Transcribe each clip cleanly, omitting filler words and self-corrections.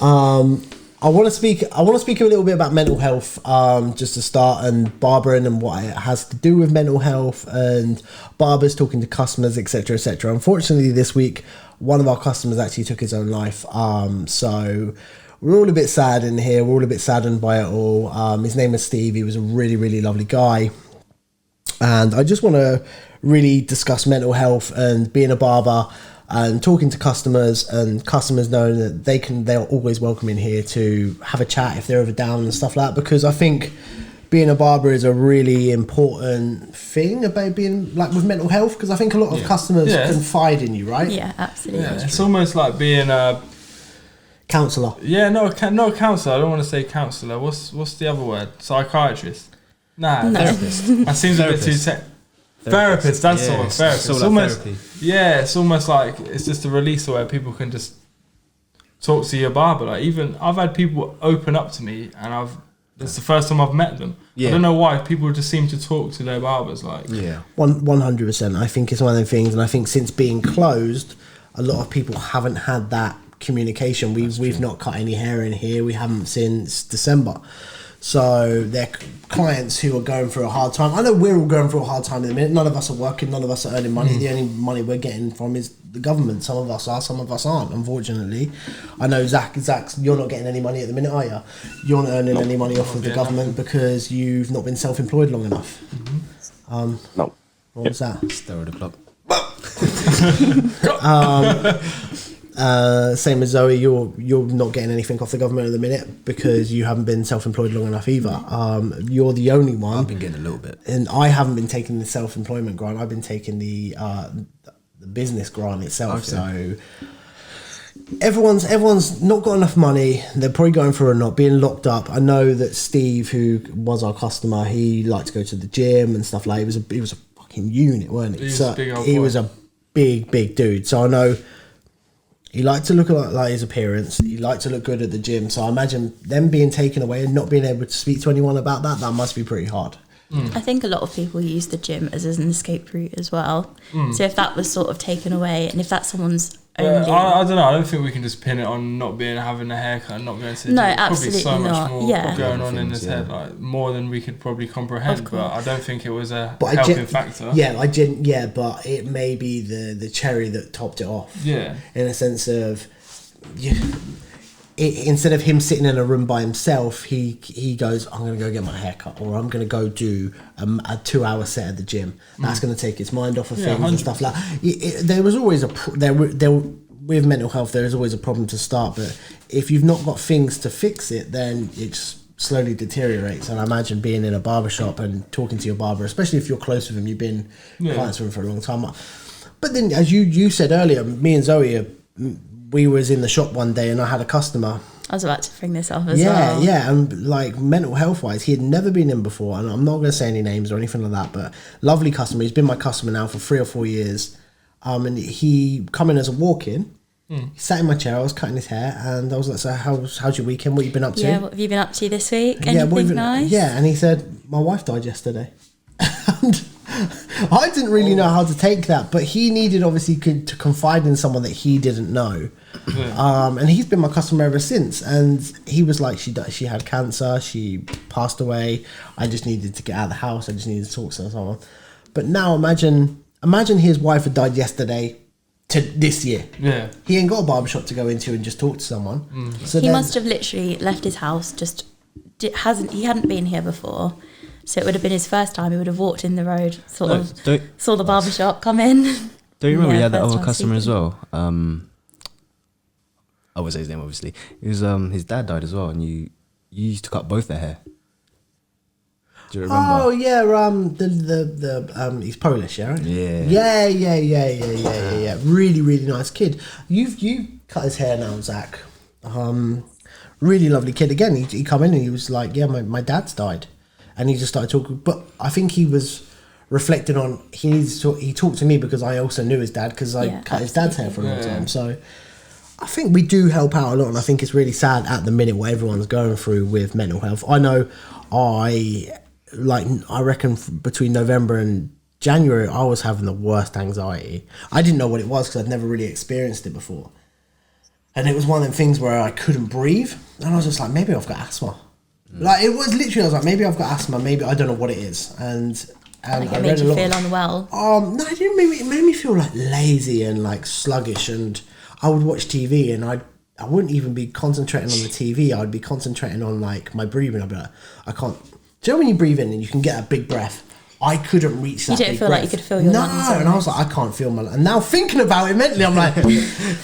I want to speak a little bit about mental health, just to start, and barbering and what it has to do with mental health and barbers talking to customers, etc., etc. Unfortunately, this week, one of our customers actually took his own life. So we're all a bit sad in here. We're all a bit saddened by it all. His name is Steve. He was a really, really lovely guy. And I just want to really discuss mental health and being a barber and talking to customers, and customers knowing that they're always welcome in here to have a chat if they're ever down and stuff like that, because I think being a barber is a really important thing about being like with mental health, because I think a lot of customers confide in you, right? Yeah, absolutely. Yeah, it's almost like being a counsellor. Yeah, not a counsellor. I don't want to say counsellor. What's the other word? Psychiatrist? No. Therapist. That seems a bit too therapist, that's sort of therapist. It's almost therapy. Yeah, it's almost like it's just a release where people can just talk to your barber. Like, even I've had people open up to me, and it's the first time I've met them. Yeah. I don't know why people just seem to talk to their barbers. Like, 100%. I think it's one of the things, and I think since being closed, a lot of people haven't had that communication. We've not cut any hair in here. We haven't since December. So they're clients who are going through a hard time. I know we're all going through a hard time in a minute. None of us are working. None of us are earning money. The only money we're getting from is the government. Some of us are, some of us aren't, unfortunately. I know, Zach, you're not getting any money at the minute, are you? You're not earning any money off of the government because you've not been self-employed long enough. No. What was that? Stir of the clock. Same as Zoe, you're not getting anything off the government at the minute because you haven't been self-employed long enough either. You're the only one. I've been getting a little bit, and I haven't been taking the self-employment grant. I've been taking the business grant itself. So everyone's not got enough money. They're probably going through a not being locked up. I know that Steve, who was our customer, he liked to go to the gym and stuff like. He was a fucking unit, weren't he? He was a big dude. So I know. He liked to look like his appearance. He liked to look good at the gym. So I imagine them being taken away and not being able to speak to anyone about that must be pretty hard. I think a lot of people use the gym as an escape route as well. So if that was sort of taken away, and if that's someone's only... I don't know. I don't think we can just pin it on not having a haircut and not going to the gym. No, absolutely probably so not. much more going on in his head, like more than we could probably comprehend. But I don't think it was a helping factor. Yeah, but it may be the cherry that topped it off. Yeah, in a sense of, instead of him sitting in a room by himself, he goes, I'm going to go get my hair cut, or I'm going to go do a 2-hour set at the gym. That's going to take his mind off of things 100%. And stuff like that. There was always with mental health, there is always a problem to start, but if you've not got things to fix it, then it slowly deteriorates. And I imagine being in a barbershop and talking to your barber, especially if you're close with him, you've been clients with him for a long time. But then, as you said earlier, me and Zoe, we was in the shop one day and I had a customer. I was about to bring this up as well. Yeah, and like mental health wise, he had never been in before, and I'm not going to say any names or anything like that, but lovely customer. He's been my customer now for 3 or 4 years. And he come in as a walk-in. He sat in my chair, I was cutting his hair, and I was like, so how's your weekend? What you been up to? Yeah, what have you been up to this week? Anything nice? Yeah, and he said, my wife died yesterday. And I didn't really know how to take that, but he needed obviously to confide in someone that he didn't know. And he's been my customer ever since, and he was like, she had cancer, she passed away, I just needed to get out of the house, I just needed to talk to someone. But now imagine his wife had died yesterday to this year. Yeah, he ain't got a barbershop to go into and just talk to someone. So he must have literally left his house, he hadn't been here before, so it would have been his first time. He would have walked in the road, saw the barbershop come in. Don't you remember we had that other customer as well? I won't say his name obviously. It was his dad died as well, and you used to cut both their hair. Do you remember? Oh yeah, he's Polish, yeah, right? Yeah. Really nice kid. You cut his hair now, Zach. Really lovely kid. Again, he come in and he was like, yeah, my dad's died, and he just started talking. But I think he was reflecting on he talked to me because I also knew his dad because I cut his dad's hair for a long time. So I think we do help out a lot, and I think it's really sad at the minute what everyone's going through with mental health. I know I reckon between November and January, I was having the worst anxiety. I didn't know what it was because I'd never really experienced it before. And it was one of them things where I couldn't breathe. And I was just like, maybe I've got asthma. Like, it was literally, I was like, maybe I've got asthma, maybe, I don't know what it is. And like it made you feel unwell? No, it didn't it made me feel like lazy and like sluggish. And I would watch TV and I wouldn't even be concentrating on the TV. I'd be concentrating on like my breathing. I'd be like, I can't. Do you know when you breathe in and you can get a big breath? I couldn't reach that. You didn't feel like you could feel your lungs. No, and I was like, I can't feel my lungs. And now thinking about it mentally, I'm like,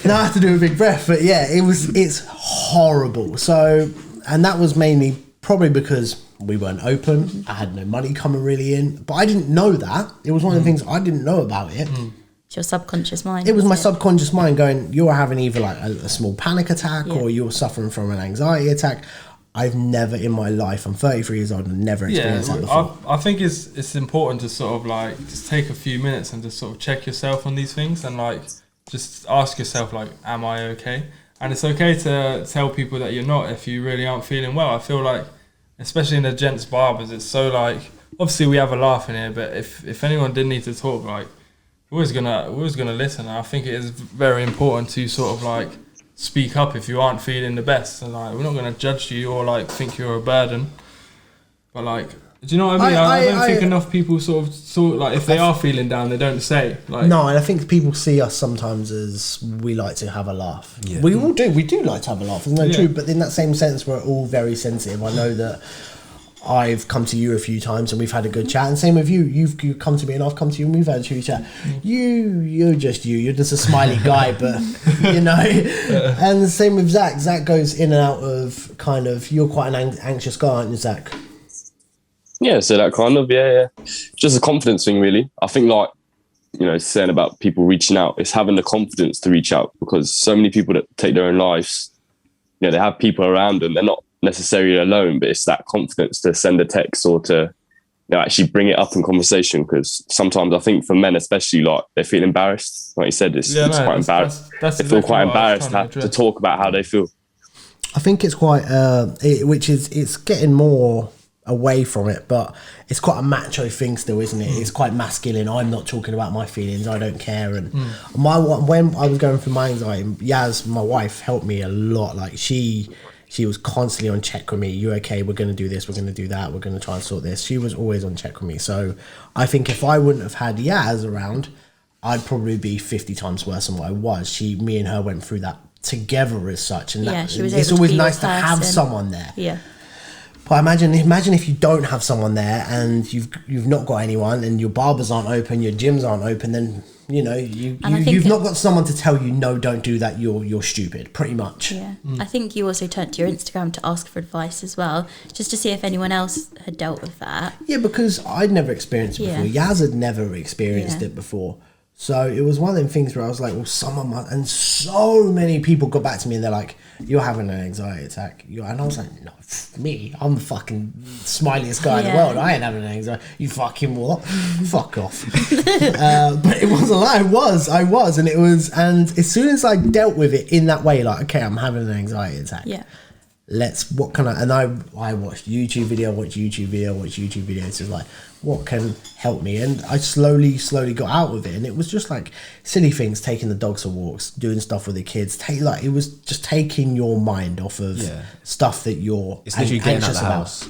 now I have to do a big breath. But yeah, it's horrible. So, and that was mainly probably because we weren't open. I had no money coming really in. But I didn't know that. It was one of the things I didn't know about it. It's your subconscious mind. It was my subconscious mind going, you're having either like a small panic attack or you're suffering from an anxiety attack. I've never in my life, I'm 33 years old and never experienced that before. I think it's important to sort of like just take a few minutes and just sort of check yourself on these things and like just ask yourself like, am I okay? And it's okay to tell people that you're not if you really aren't feeling well. I feel like, especially in the gents barbers, it's so like, obviously we have a laugh in here, but if anyone did need to talk, like we're always gonna listen. And I think it is very important to sort of like speak up if you aren't feeling the best. And like, we're not going to judge you or like think you're a burden, but like, do you know what I mean? I don't think enough people sort of like if they are feeling down, they don't say like. No, and I think people see us sometimes as we like to have a laugh. Yeah. We all do. We do like to have a laugh. There's no truth, but in that same sense, we're all very sensitive. I know that I've come to you a few times and we've had a good chat, and same with you. You've come to me and I've come to you and we've had a good chat. You're just a smiley guy, but you know. And the same with Zach. Zach goes in and out of kind of. You're quite an anxious guy, aren't you, Zach? Yeah, so that kind of just a confidence thing, really. I think like, you know, saying about people reaching out, it's having the confidence to reach out, because so many people that take their own lives, you know, they have people around them. They're not necessarily alone, but it's that confidence to send a text or to, you know, actually bring it up in conversation. Because sometimes I think for men especially, like they feel embarrassed. Like you said, it's quite embarrassed. They feel quite embarrassed to talk about how they feel. I think it's quite, it's getting more away from it, but it's quite a macho thing still, isn't it? It's quite masculine. I'm not talking about my feelings. I don't care. And when I was going through my anxiety, Yaz, my wife, helped me a lot. Like she was constantly on check with me. You okay? We're going to do this. We're going to do that. We're going to try and sort this. She was always on check with me. So I think if I wouldn't have had Yaz around, I'd probably be 50 times worse than what I was. Me and her went through that together as such. And it's always nice to have someone there. Yeah. But imagine if you don't have someone there and you've not got anyone and your barbers aren't open, your gyms aren't open, then you know you've not got someone to tell you no, don't do that. You're stupid, pretty much. Yeah, I think you also turned to your Instagram to ask for advice as well, just to see if anyone else had dealt with that. Yeah, because I'd never experienced it before. Yaz had never experienced it before. So it was one of them things where I was like, well, someone might, and so many people got back to me and they're like, you're having an anxiety attack. And I was like, no, me, I'm the fucking smiliest guy in the world. I ain't having an anxiety. You fucking what? Fuck off. But it wasn't like I was. And it was, and as soon as I dealt with it in that way, like, okay, I'm having an anxiety attack. Yeah. And I watched YouTube videos. It's like, what can help me? And I slowly got out of it. And it was just like silly things, taking the dogs for walks, doing stuff with the kids. It was just taking your mind off of stuff that you're anxious about.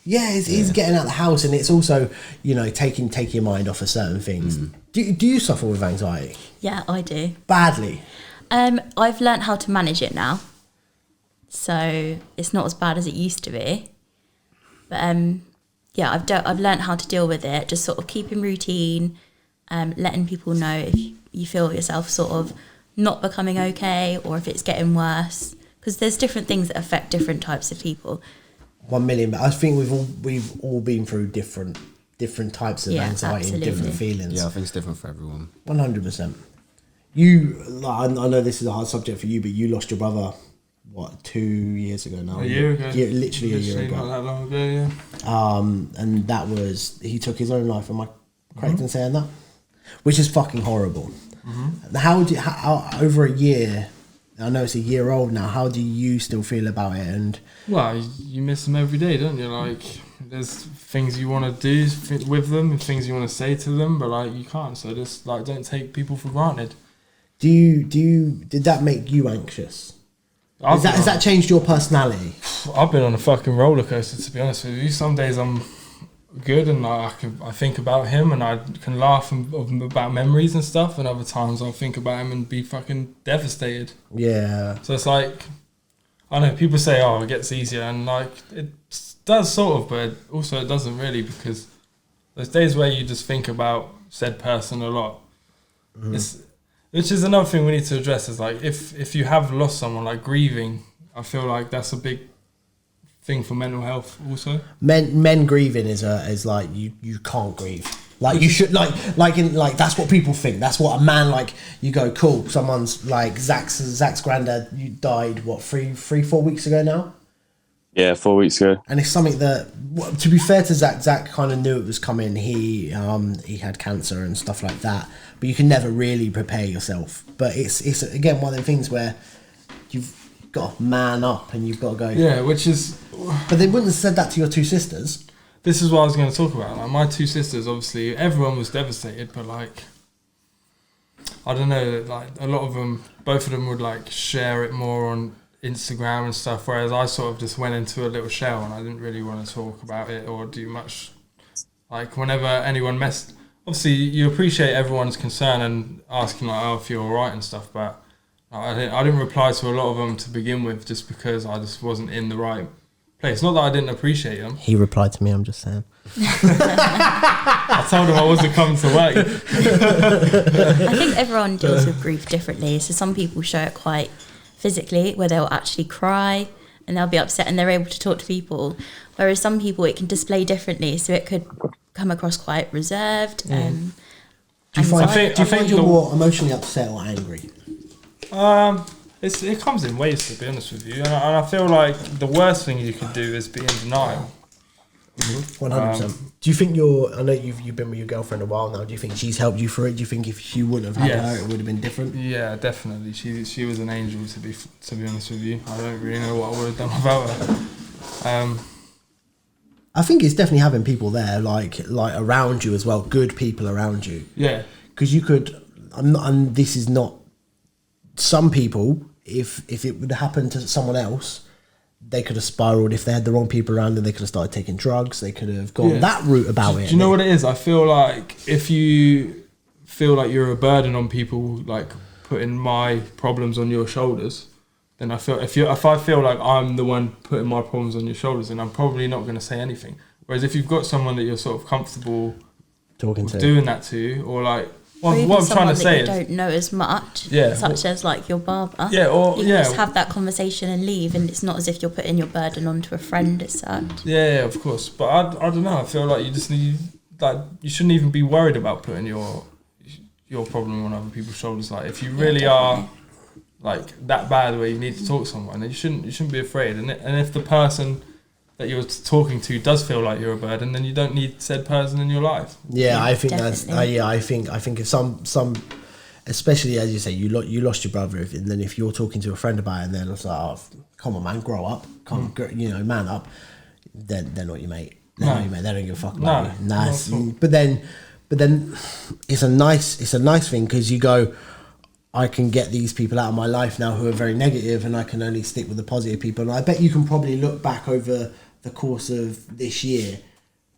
Yeah, it's getting out of the house. And it's also, you know, taking your mind off of certain things. Do you suffer with anxiety? Yeah, I do. Badly? I've learnt how to manage it now. So it's not as bad as it used to be. But I've learnt how to deal with it, just sort of keeping routine, letting people know if you feel yourself sort of not becoming okay or if it's getting worse, because there's different things that affect different types of people. 1 million, but I think we've all been through different types of anxiety and different feelings. Yeah, I think it's different for everyone. 100%. I know this is a hard subject for you, but you lost your brother. What, 2 years ago now? A year ago. Yeah, literally a year ago. Not that long ago, yeah. And that was, he took his own life. Am I correct in saying that? Which is fucking horrible. How over a year, I know it's a year old now, how do you still feel about it? And well, you miss them every day, don't you? Like, there's things you want to do with them and things you want to say to them, but like you can't. So just like, don't take people for granted. Did that make you anxious? Has that changed your personality? I've been on a fucking roller coaster, to be honest with you. Some days I'm good and I think about him and I can laugh about memories and stuff, and other times I'll think about him and be fucking devastated. Yeah. So it's like, I know people say, oh, it gets easier, and like it does sort of, but also it doesn't really, because there's days where you just think about said person a lot. Which is another thing we need to address, is like if you have lost someone, like grieving, I feel like that's a big thing for mental health also. Men grieving is like you can't grieve. Like you should like that's what people think. That's what a man, like, you go, cool, someone's like Zach's granddad, you died what 4 weeks ago now? Yeah, 4 weeks ago. And it's something that, to be fair to Zach kind of knew it was coming. He had cancer and stuff like that, but you can never really prepare yourself. But it's again one of the things where you've got to man up and you've got to go. Yeah, which is. But they wouldn't have said that to your two sisters. This is what I was going to talk about. Like, my two sisters, obviously, everyone was devastated, but like, I don't know, like a lot of them, both of them would like share it more on Instagram and stuff, whereas I sort of just went into a little shell and I didn't really want to talk about it or do much. Like, whenever anyone messed, obviously you appreciate everyone's concern and asking like, oh, if you're alright and stuff, but I didn't reply to a lot of them to begin with, just because I just wasn't in the right place. Not that I didn't appreciate them. He replied to me, I'm just saying. I told him I wasn't coming to work. I think everyone deals with grief differently. So some people show it quite physically, where they'll actually cry and they'll be upset and they're able to talk to people, whereas some people it can display differently, so it could come across quite reserved. Do you find you're more emotionally upset or angry? It comes in waves, to be honest with you, and I feel like the worst thing you could do is be in denial. 100%. Do you think I know you've been with your girlfriend a while now, do you think she's helped you through it? Do you think if she wouldn't have had her, it would have been different? Yeah, definitely. She was an angel, to be honest with you. I don't really know what I would have done without her. I think it's definitely having people there, like around you as well, good people around you. Yeah. Because you could, this is not, some people, if it would happen to someone else, they could have spiraled. If they had the wrong people around them, they could have started taking drugs. They could have gone that route about it. Do you know what it is? I feel like if you feel like you're a burden on people, like putting my problems on your shoulders, then I feel if I feel like I'm the one putting my problems on your shoulders, then I'm probably not going to say anything. Whereas if you've got someone that you're sort of comfortable talking to, doing that to, or like. Or even what I'm trying to say is, don't know as much, such as like your barber. Yeah, or you can just have that conversation and leave, and it's not as if you're putting your burden onto a friend as such. Yeah, of course. But I don't know. I feel like you just need, like, you shouldn't even be worried about putting your problem on other people's shoulders. Like, if you really are like that bad where you need to talk to someone, then you shouldn't be afraid. And if the person that you're talking to does feel like you're a burden, then you don't need said person in your life. Yeah, I think definitely. That's I think if some especially as you say, you lost your brother, and then if you're talking to a friend about it, and then it's like, oh, come on man, grow up, man up, then they're not your mate. They're not your mate. They don't give a fuck about you. Nah, but then it's a nice thing, because you go, I can get these people out of my life now who are very negative, and I can only stick with the positive people. And I bet you can probably look back over the course of this year,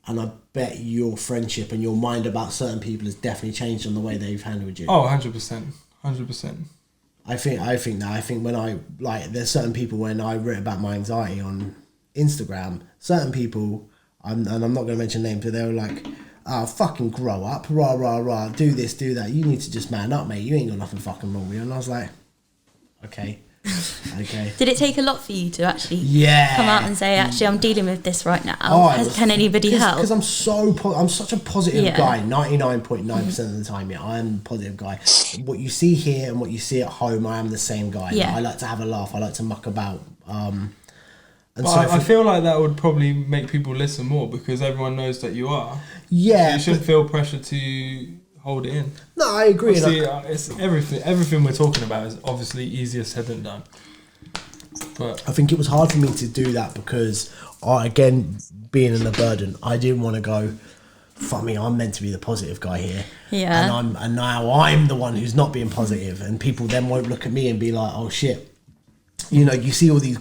and I bet your friendship and your mind about certain people has definitely changed on the way they've handled you. Oh, 100%. I think when I, like, there's certain people, when I wrote about my anxiety on Instagram, certain people, and I'm not going to mention names, but they were like, oh, fucking grow up, rah, rah, rah, do this, do that. You need to just man up, mate. You ain't got nothing fucking wrong with you. And I was like, okay. Did it take a lot for you to actually come out and say, actually, I'm dealing with this right now? Can anybody help? Because I'm such a positive guy, 99.9% of the time. Yeah, I am a positive guy. What you see here and what you see at home, I am the same guy. Yeah. I like to have a laugh. I like to muck about. I feel like that would probably make people listen more, because everyone knows that you are. Yeah, so you shouldn't feel pressure to hold it in. No, I agree. It's everything we're talking about is obviously easier said than done. But I think it was hard for me to do that, because again, being in the burden, I didn't want to go, fuck me, I'm meant to be the positive guy here. Yeah. And now I'm the one who's not being positive, and people then won't look at me and be like, oh shit, you know, you see all these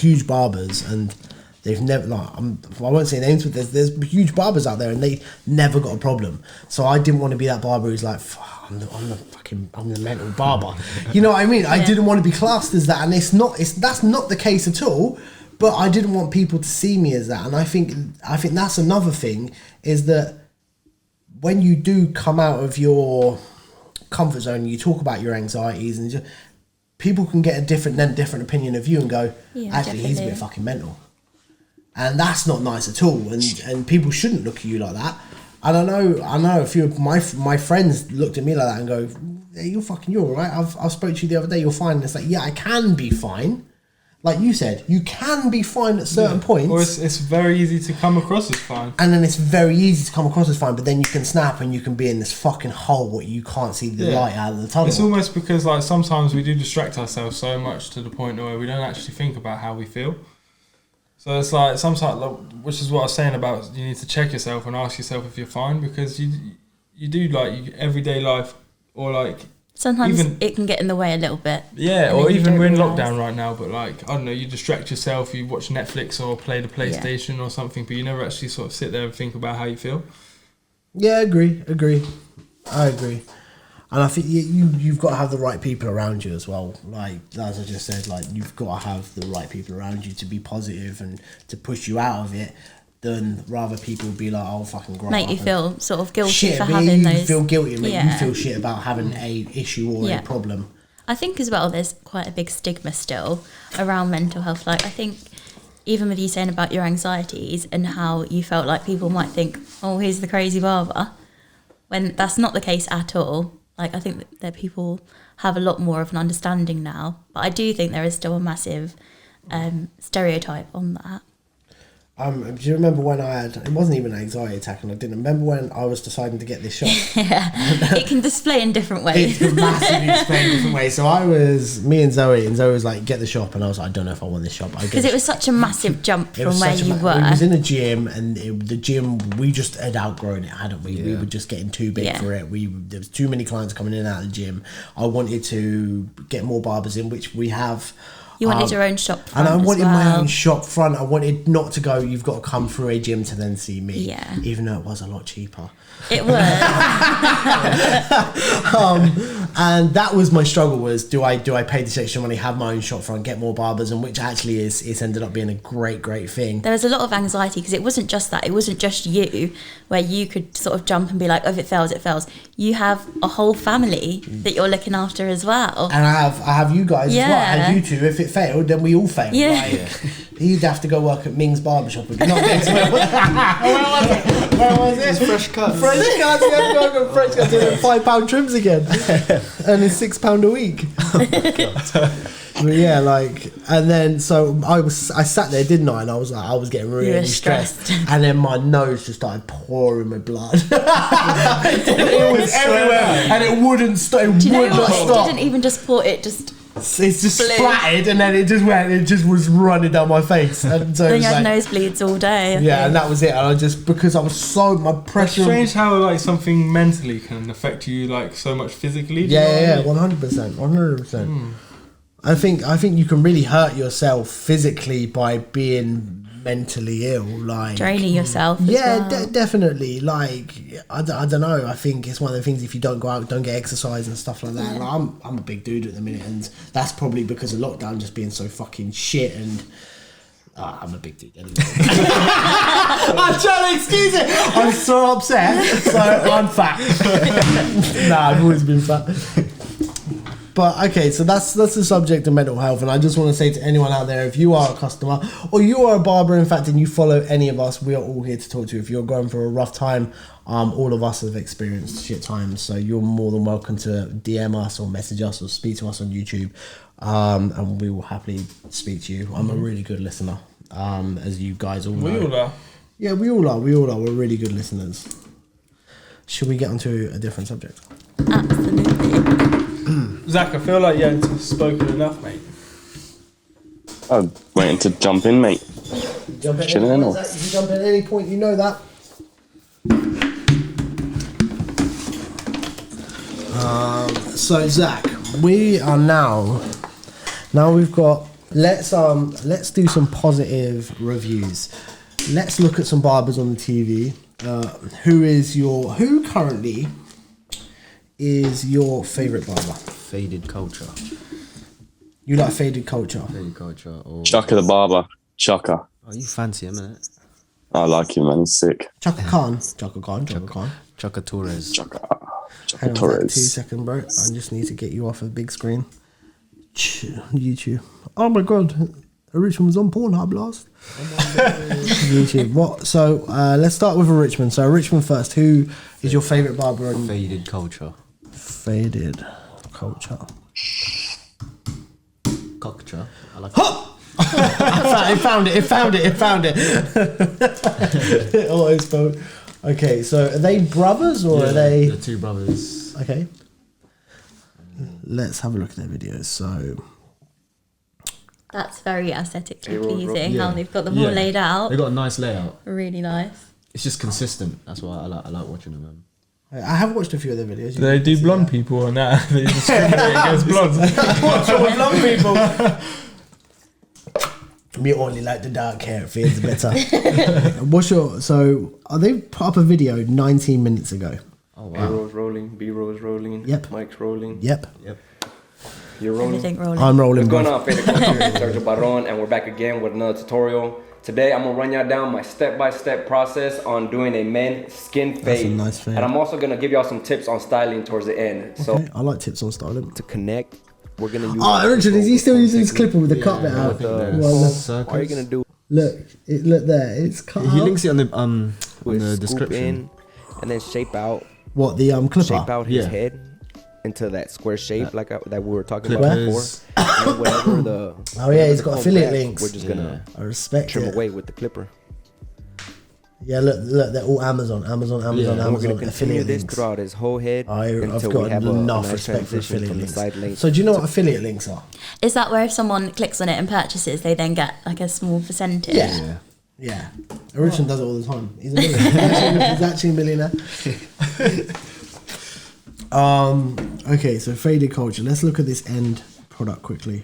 huge barbers, and they've never, like, I won't say names, but there's huge barbers out there, and they never got a problem. So I didn't want to be that barber who's like, I'm the mental barber. You know what I mean? I didn't want to be classed as that, and that's not the case at all. But I didn't want people to see me as that, and I think that's another thing, is that when you do come out of your comfort zone, you talk about your anxieties, and people can get a different opinion of you and go, actually, he's a bit fucking mental. And that's not nice at all, and people shouldn't look at you like that. And I know a few of my friends looked at me like that and go, hey, you're all right. I spoke to you the other day, you're fine. And it's like, yeah, I can be fine. Like you said, you can be fine at certain points. Or it's very easy to come across as fine. And then it's very easy to come across as fine, but then you can snap and you can be in this fucking hole where you can't see the light out of the tunnel. It's almost because, like, sometimes we do distract ourselves so much to the point where we don't actually think about how we feel. So it's like sometimes, which is what I was saying about, you need to check yourself and ask yourself if you're fine, because you do, like, everyday life, or like sometimes it can get in the way a little bit. Yeah, or even we're in lockdown right now, but like, I don't know, you distract yourself, you watch Netflix or play the PlayStation or something, but you never actually sort of sit there and think about how you feel. Yeah, I agree. I agree. And I think you've got to have the right people around you as well. Like, as I just said, like, you've got to have the right people around you to be positive and to push you out of it, than rather people be like, oh, fucking grow up. Make you feel sort of guilty shit, for having those. You feel guilty and make you feel shit about having a issue or a problem. I think as well, there's quite a big stigma still around mental health. Like, I think even with you saying about your anxieties and how you felt like people might think, oh, here's the crazy barber, when that's not the case at all. Like, I think that people have a lot more of an understanding now, but I do think there is still a massive stereotype on that. Do you remember when it wasn't even an anxiety attack, and I didn't remember when I was deciding to get this shot? Yeah, it can display in different ways. It can massively display in different ways. So me and Zoe was like, get the shop, and I was like, I don't know if I want this shop. Because it was such a massive jump from where you were. It was in a gym, and the gym, we just had outgrown it, hadn't we? Yeah. We were just getting too big for it. There was too many clients coming in and out of the gym. I wanted to get more barbers in, which we have. You wanted your own shop front, and I wanted as well. my own shop front. I wanted not to go, you've got to come through a gym to then see me. Yeah. Even though it was a lot cheaper. It was. And that was my struggle, was do I pay this extra money, have my own shop front, get more barbers, and which actually it's ended up being a great thing. There was a lot of anxiety because it wasn't just that. It wasn't just you where you could sort of jump and be like, oh, if it fails, it fails. You have a whole family that you're looking after as well. And I have you guys as well. I had you two. If it failed, then we all failed. Yeah. Like, you'd have to go work at Ming's Barbershop. Where was it? It's fresh cuts. Fresh cuts. You have to go get fresh cuts and £5 trims again. And it's £6 a week. But yeah, like, and then so I sat there, didn't I? And I was getting really stressed. And then my nose just started pouring with blood. It was everywhere, and it wouldn't stop. It would not stop. It didn't even just pour. It just. It's just splattered, and then it just was running down my face. And so then you had nosebleeds all day. And that was it. And I just, because I was my pressure. It's strange how like something mentally can affect you like so much physically. Yeah, 100%. I think you can really hurt yourself physically by being mentally ill, like draining yourself. Definitely. Like I don't know. I think it's one of the things, if you don't go out, don't get exercise and stuff like that. Like, I'm a big dude at the minute, and that's probably because of lockdown just being so fucking shit. And I'm a big dude anyway. I'm trying to excuse it. I'm so upset. So I'm fat. Nah, I've always been fat. But okay, so that's the subject of mental health, and I just want to say to anyone out there, if you are a customer or you are a barber, in fact, and you follow any of us, we are all here to talk to you. If you're going through a rough time, all of us have experienced shit times, so you're more than welcome to DM us or message us or speak to us on YouTube, and we will happily speak to you. I'm a really good listener, as you guys all know. We all are. Yeah, we all are. We're really good listeners. Should we get onto a different subject? Absolutely. Zach, I feel like you haven't spoken enough, mate. I'm waiting to jump in, mate. Jump in any point, Zach. You can jump in at any point, you know that. So Zach, we are now Now we've got let's do some positive reviews. Let's look at some barbers on the TV. Who currently is your favourite barber? Faded Culture. You like Faded Culture? Faded Culture. Or... Chaka the barber. Chaka. Oh, you fancy him, innit? I like him, man. He's sick. Chaka Khan. Chaka Torres. Chaka Hang on, Torres. 2 seconds, bro. I just need to get you off a big screen. YouTube. Oh my god. Richmond was on Pornhub last. YouTube. What? So let's start with a Richmond. So Richmond first. Who is your favourite barber on Faded Culture? Faded Culture. Cockture. I like It found it. Oh, it's spelled. Okay, so are they brothers or are they? The two brothers. Okay. Let's have a look at their videos. So That's very aesthetically Payroll drop. pleasing Yeah. how they've got them all laid out. They got a nice layout. Really nice. It's just consistent. That's why I like watching them. Man. I have watched a few of their videos. Do they do blonde people or not? They discriminate against blondes. What's wrong with blonde people? We only like the dark hair. It feels better. Are they put up a video 19 minutes ago? Oh wow. A-roll's rolling, B-roll's rolling, Yep. Mike's rolling. Yep. You're rolling. Everything rolling. I'm rolling. What's going bro. on, Faded Culture? It's Sergio Barron, and we're back again with another tutorial. Today, I'm gonna run y'all down my step-by-step process on doing a men skin fade. That's a nice fade. And I'm also gonna give y'all some tips on styling towards the end. So Okay, I like tips on styling. to connect, we're gonna use. Oh, Richard, is he still using his clipper with the cut bit out? What are you gonna do? Look there. It's cut He out. links it on the on Is the scoop description. in, and then shape out What the clipper? shape out his Yeah. head into that square shape that we were talking about before. Clippers. And then whatever the Oh yeah, he's got the affiliate comb back, links. We're just gonna I respect trim it. away with the clipper. Yeah, look, they're all Amazon, And we're gonna continue affiliate this links. throughout his whole head I've until got we have a enough nice respect for transition affiliate from the links. side length. So do you know what affiliate links are? Is that where if someone clicks on it and purchases, they then get like a small percentage? Yeah. Yeah. Richard does it all the time. He's a millionaire. He's actually a millionaire. Okay, so Faded Culture. Let's look at this end product quickly.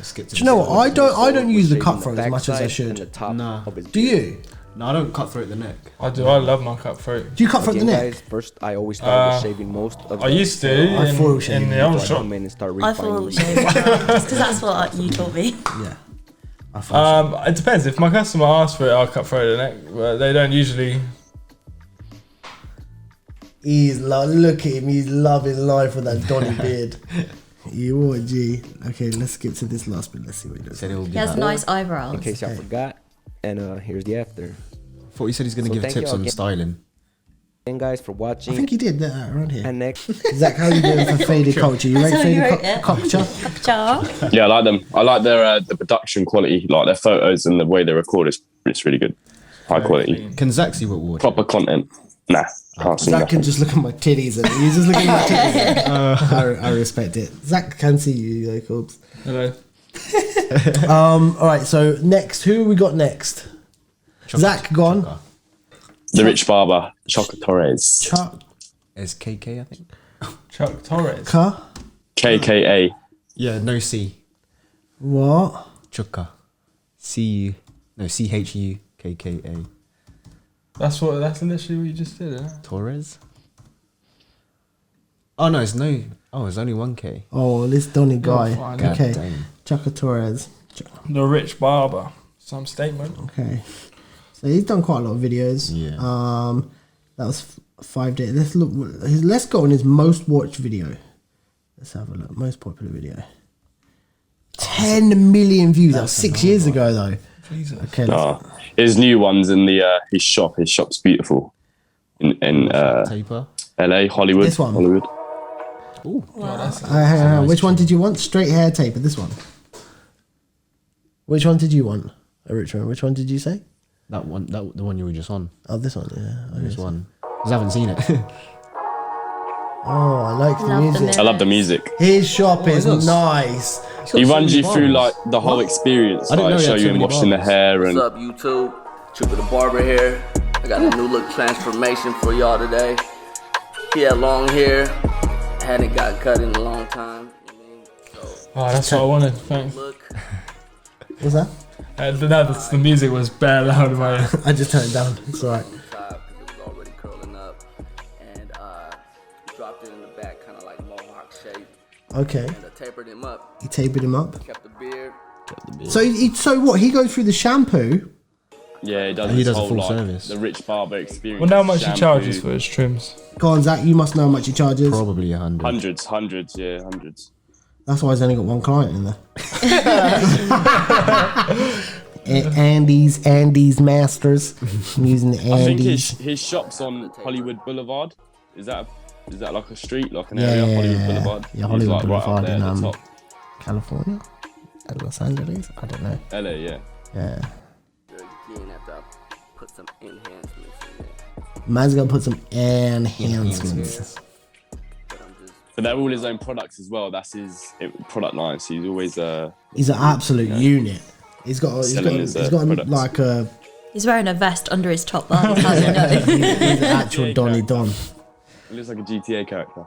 Skip to Do you know what? I don't use the Shaving cutthroat as much as I backside and the should. top Nah. of his Do you? No, I don't cut through the neck. I do. I love my cutthroat. Do you cut throat the Again, neck? guys, first I always start with shaving most of I the used to I thought in shaving the old before I shop. come in and start I thought refining. shaving because that's what you taught me. Yeah. I thought It depends. If my customer asks for it, I'll cut through the neck. But they don't usually. look at him. He's loving life with that Donny beard. You are G. Okay, let's skip to this last bit. Let's see what he does. Said it'll be He has that. nice eyebrows. In case y'all forgot, and here's the after. Thought you said he's gonna So give thank tips y'all on again. styling. And guys for I watching. think he did that around here. And next, Zach, how are you doing for Faded Culture? You That's rate how you Faded wrote it. Culture? Cha. Yeah, I like them. I like their the production quality, like their photos and the way they record. It's really good, high quality, Can Zach see what we're watching? proper content. Nah, can't see Zach nothing. can just look at my titties and he's just looking at my titties. I respect it. Zach can see you, like, oops. Hello. All right, so next, who we got next? Zach, go on. Chaka. The Rich Barber, Chaka Torres, Chuck, SKK, I think. Chuck Torres. KKA. Yeah, no C. What? Chukka. CHUKKA. That's literally what you just did, isn't it? Torres. Oh no, it's no. Oh, it's only 1K. Oh, this Donny guy. fine. God Okay, damn. Chaka Torres. The Rich Barber. Some statement. Okay, so he's done quite a lot of videos. Yeah. That was 5 days. Let's look. Let's go on his most watched video. Let's have a look. Most popular video. 10 million views. That was 6 years ago, though. Jesus. Okay. Let's, His new ones in the his shop. His shop's beautiful. In Taper. LA, Hollywood. This one. Hollywood. hang on. Which one did you want? Straight hair taper. This one. Which one did you want? Richmond. Which one did you say? That one. That the one you were just on. Oh, this one. Yeah. This one. 'Cause I haven't seen it. Oh, I like the Love the music. I love the music. His shop is it does. nice. He runs you through like the whole experience. I didn't Like know he show had you so him many washing the barbers. hair and What's up, YouTube? Trooper the Barber here. I got a new look transformation for y'all today. He had long hair, hadn't got cut in a long time. Oh, that's what I wanted. Thanks. Look. What's that? The music was bare loud in my ear. I just turned it down. It's alright. Top, 'cause it was already curling up. And dropped it in the back, kind of like mohawk shape. Okay. And I tapered him up. He tapered him up. Kept the beard. So what? He goes through the shampoo. Yeah, He does a whole, full like, service. The rich barber experience. Wonder how much he shampoo. charges for his trims. Go on, Zach. You must know how much he charges. Probably 100. Hundreds, yeah, hundreds. That's why he's only got one client in there. Andy's Masters. I'm using the I think Andy's. his shop's on Hollywood Boulevard. Is that like a street, like an area? Hollywood Boulevard. Yeah, Hollywood He's, like, Boulevard right up there in at the top. California, Los Angeles. I don't know. LA, yeah. Yeah, You ain't have to put some enhancements in there. man's gonna put some enhancements. But I'm just But they're all his own products as well. That's his product line. So he's always He's an absolute unit. He's got Selling his, products. like a He's wearing a vest under his top bar. How do you know? he's an actual Donny Don. he looks like a GTA character.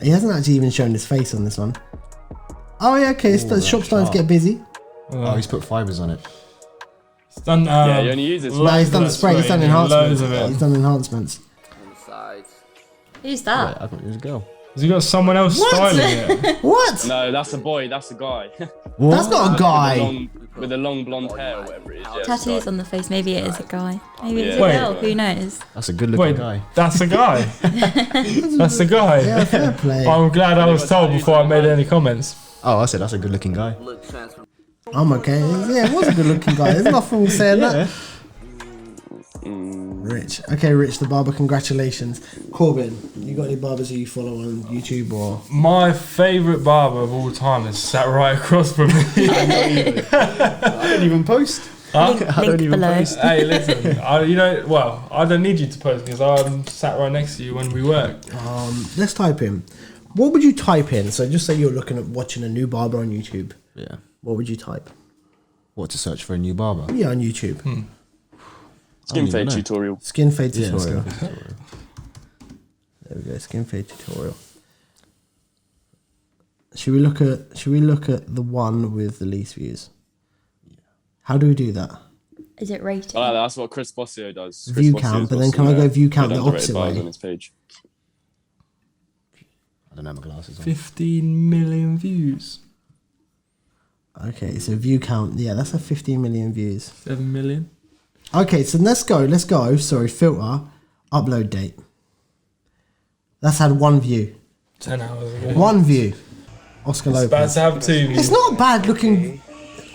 He hasn't actually even shown his face on this one. Oh yeah, okay. The shop's starting to get busy. Oh, he's put fibers on it. He's done. Yeah, he only uses No, he's done the spray. He's done enhancements. Loads of it. He's done enhancements. on the sides. Who's Wait, that? I thought it was a girl. Has he got someone else styling it? What? No, that's a boy. That's a guy. That's not a guy. with the long blonde hair or whatever it is. Yeah, Tattoos on the face. Maybe it is a guy. Maybe it's a Wait. girl. Who knows? That's a good looking Wait, guy. that's a guy. That's a guy. Yeah, fair play. I'm glad I was told before I made any comments. Oh, I said that's a good looking guy. Look transfer. I'm okay. Yeah, it was a good looking guy. There's nothing wrong saying that. Rich. Okay, Rich the barber, congratulations. Corbin, you got any barbers who you follow on YouTube or? My favourite barber of all time is sat right across from me. I don't even post. Link below. Hey, listen, I don't need you to post because I'm sat right next to you when we work. Let's type in. What would you type in? So just say you're watching a new barber on YouTube. Yeah. What would you type? What to search for a new barber? Yeah, on YouTube. Skin even fade know. tutorial. Skin fade Yeah, tutorial. tutorial. There we go. Skin fade tutorial. Should we look at the one with the least views? How do we do that? Is it rated? Oh, that's what Chris Bossio does. View Chris count, Bossio's but then got can I some, go view count the underrated opposite barbers way? on his page. I don't have my glasses on. 15 million views. Okay, so view count. Yeah, that's a 15 million views. 7 million. Okay, so let's go. Sorry, filter, upload date. That's had one view. 10 hours ago. One view. Oscar It's about Lopez. to have 2 views. It's not bad looking.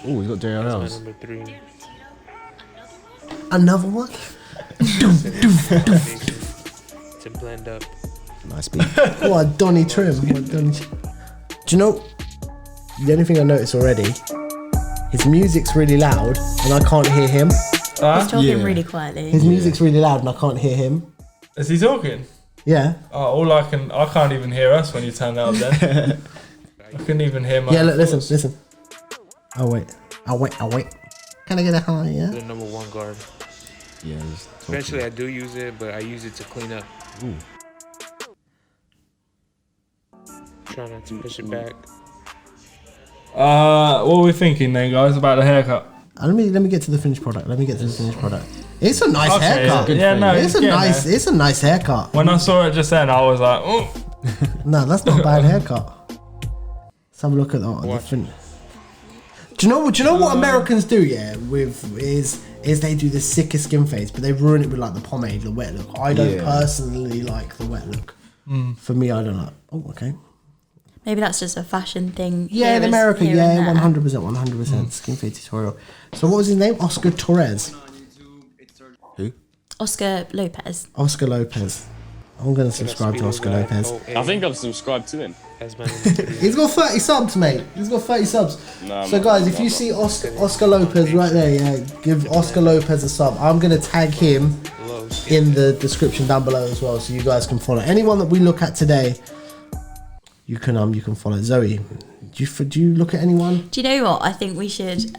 Oh, he's got JRLs. Number 3. Another one. To blend up. Nice beat. What a Donny trim. What a Donny. Do you know? The only thing I noticed already, his music's really loud and I can't hear him. He's talking Yeah. really quietly. His music's really loud and I can't hear him. Is he talking? Yeah. Oh, I can't even hear us when you turn that up then. I couldn't even hear my Yeah. Look, thoughts. listen. Oh wait. Can I get a high? Yeah. The number 1 guard. Yeah. he's talking. Eventually I do use it, but I use it to clean up. Ooh. Try not to push it back. What are we thinking then, guys, about the haircut? Let me get to the finished product. It's a nice haircut. Yeah, no, It's a getting nice. there. It's a nice haircut. When I saw it just then, I was like, oh. No, that's not a bad haircut. Let's have a look at the different. Do you know what Americans do? Yeah, is they do the sickest skin fades, but they ruin it with like the pomade, the wet look. I don't personally like the wet look. For me, I don't like. Oh, okay. Maybe that's just a fashion thing. Yeah, in here America, and yeah, there. 100%. Skin fade tutorial. So what was his name? Oscar Torres. Who? Oscar Lopez. Oscar Lopez. I'm gonna subscribe to Oscar Lopez. I think I've subscribed to him. That's my number 3. He's got 30 subs, mate. He's got 30 subs. No, So I'm guys, not- if you I'm see Oscar Lopez right there, yeah, give Oscar Lopez a sub. I'm gonna tag him Low. in the description down below as well, so you guys can follow anyone that we look at today. You can follow. Zoe, do you look at anyone? Do you know what? I think we should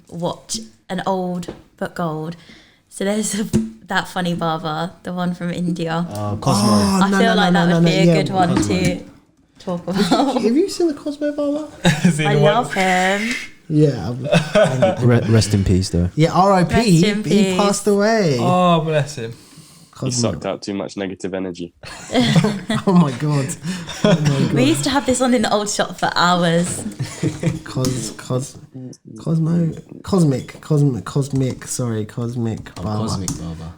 watch an old but gold. So there's that funny barber, the one from India. Cosmo. I feel like that would be a good one Cosmo. to talk about. Have you seen the Cosmo Barber? I love him. Yeah. Rest in peace, though. Yeah, R.I.P. Rest in He peace. passed away. Oh, bless him. He sucked out too much negative energy. Oh my god. We used to have this on in the old shop for hours. Cosmic. Sorry, Cosmic Barber. Cosmic Barber.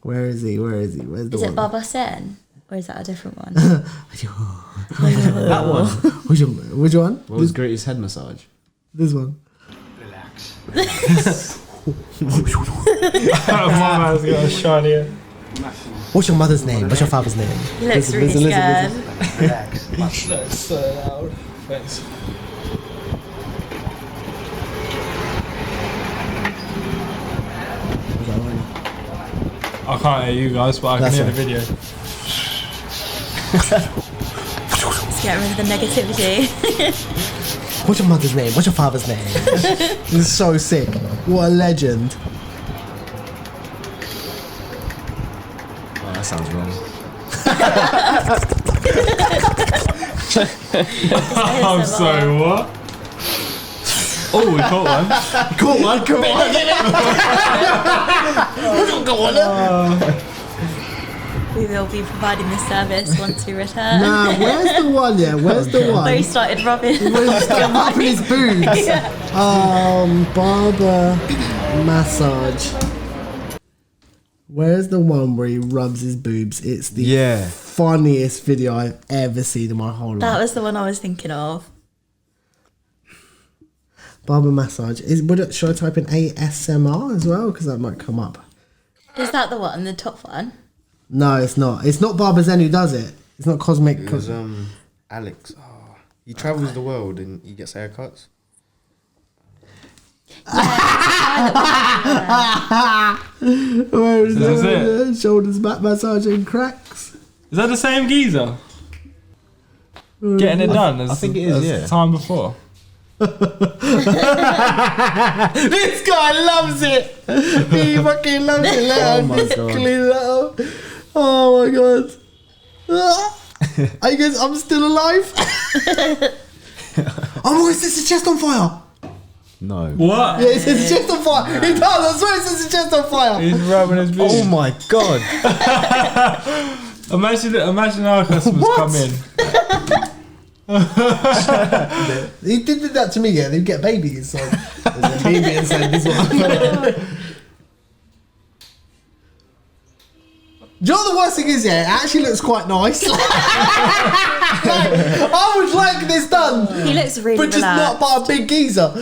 Where is he? Where's the Is one? it Baba Sen? Or is that a different one? That one. Which one? What was greatest head massage? This one. My man's got a shiny head. What's your mother's name? What's your father's name? He looks really scared. That's so loud. Thanks. I can't hear you guys, but I can hear the video. Let's get rid of the negativity. What's your mother's name? What's your father's name? This is so sick. What a legend. Oh, that sounds wrong. I'm sorry, what? Oh, we caught one. Caught one. We will be providing this service once we return. Nah, where's the one? Yeah, where's the one? Where he started rubbing. Where he started rubbing his boobs. Barber massage. Where's the one where he rubs his boobs? It's the funniest video I've ever seen in my whole life. That was the one I was thinking of. Barber massage. Should I type in ASMR as well? Because that might come up. Is that the one, the top one? No, it's not. It's not Barber Zen who does it. It's not Cosmic. It was Alex. Oh, he travels the world and he gets haircuts. Where is Is it? it? Shoulders, back massage and cracks. Is that the same geezer? Getting it done as, I think it is, as yeah. time before. This guy loves it. He fucking loves it. Let him just clean it up. Oh my god. I guess I'm still alive. Oh my god, it says his chest on fire. No. What? Yeah, it says his chest on fire. He does. I swear it says his chest on fire. He's rubbing his boobs. Oh my god. Imagine our customers come in. He did that to me, yeah. They'd get baby inside. There's a baby inside this one. Do you know what the worst thing is, yeah? It actually looks quite nice. I would like this done. He looks really but just not by a big geezer.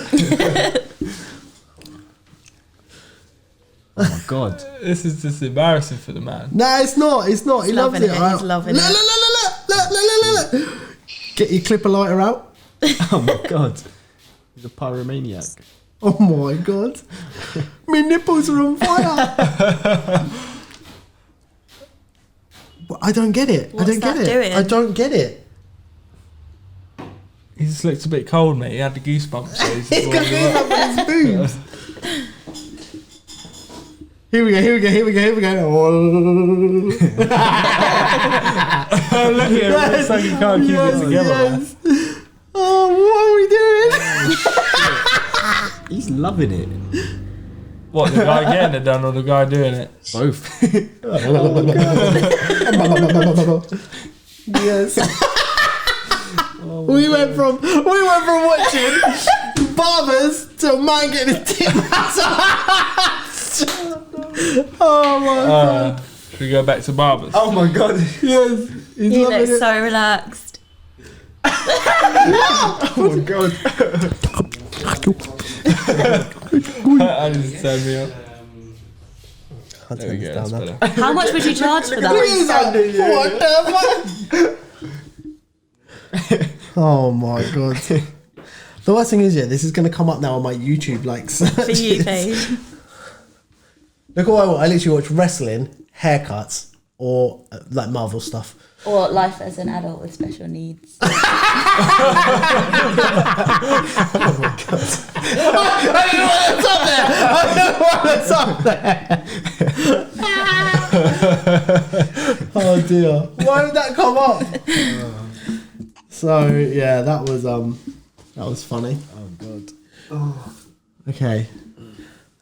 Oh my god. This is just embarrassing for the man. Nah, it's not. It's not. He loves it. He's loving it. Look. Get your clipper lighter out. Oh my god. He's a pyromaniac. Oh my god. My nipples are on fire. I don't get it. What's I don't get that it. doing? I don't get it. He just looks a bit cold, mate. He had the goosebumps. So he's He's got goosebumps on his boobs. Here we go. Oh. Look at him. It looks like he can't keep it together. Man. Oh, what are we doing? He's loving it. What, the guy getting it done or the guy doing it? Both. Yes. We went from watching barbers to a man getting his dick massaged. Oh my god. Should we go back to barbers? Oh my god. Yes. He's He loving looks it. so relaxed. Oh my god. I just turned me up. I'll There turn we this go. down That's now. better. How much would you charge for that? He's like, what the fuck? Oh my god. The worst thing is, yeah, this is going to come up now on my YouTube like For you, page. Look what I watch. I literally watch wrestling, haircuts, or like Marvel stuff. Or life as an adult with special needs. I don't know what's up there. Oh dear. Why did that come up? So yeah, that was funny. Oh god. Okay.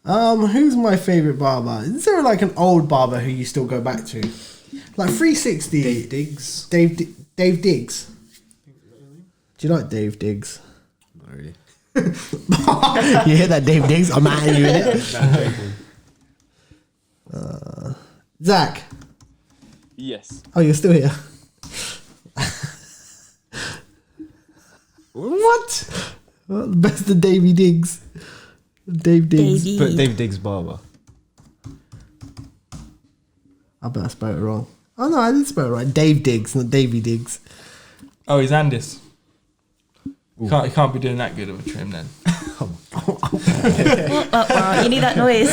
Who's my favourite barber? Is there like an old barber who you still go back to? Like 360. Dave Diggs. Dave Diggs. Do you like Dave Diggs? Not really. You hear that, Dave Diggs? I'm at you in it. Zach. Yes. Oh, you're still here. What? Well, the best of Davey Diggs. Dave Diggs. Davey. Put Dave Diggs barber. I bet I spelled it wrong. Oh no, I did spell it right. Dave Diggs, not Davey Diggs. Oh, he's Andis. You can't be doing that good of a trim then. You need that noise.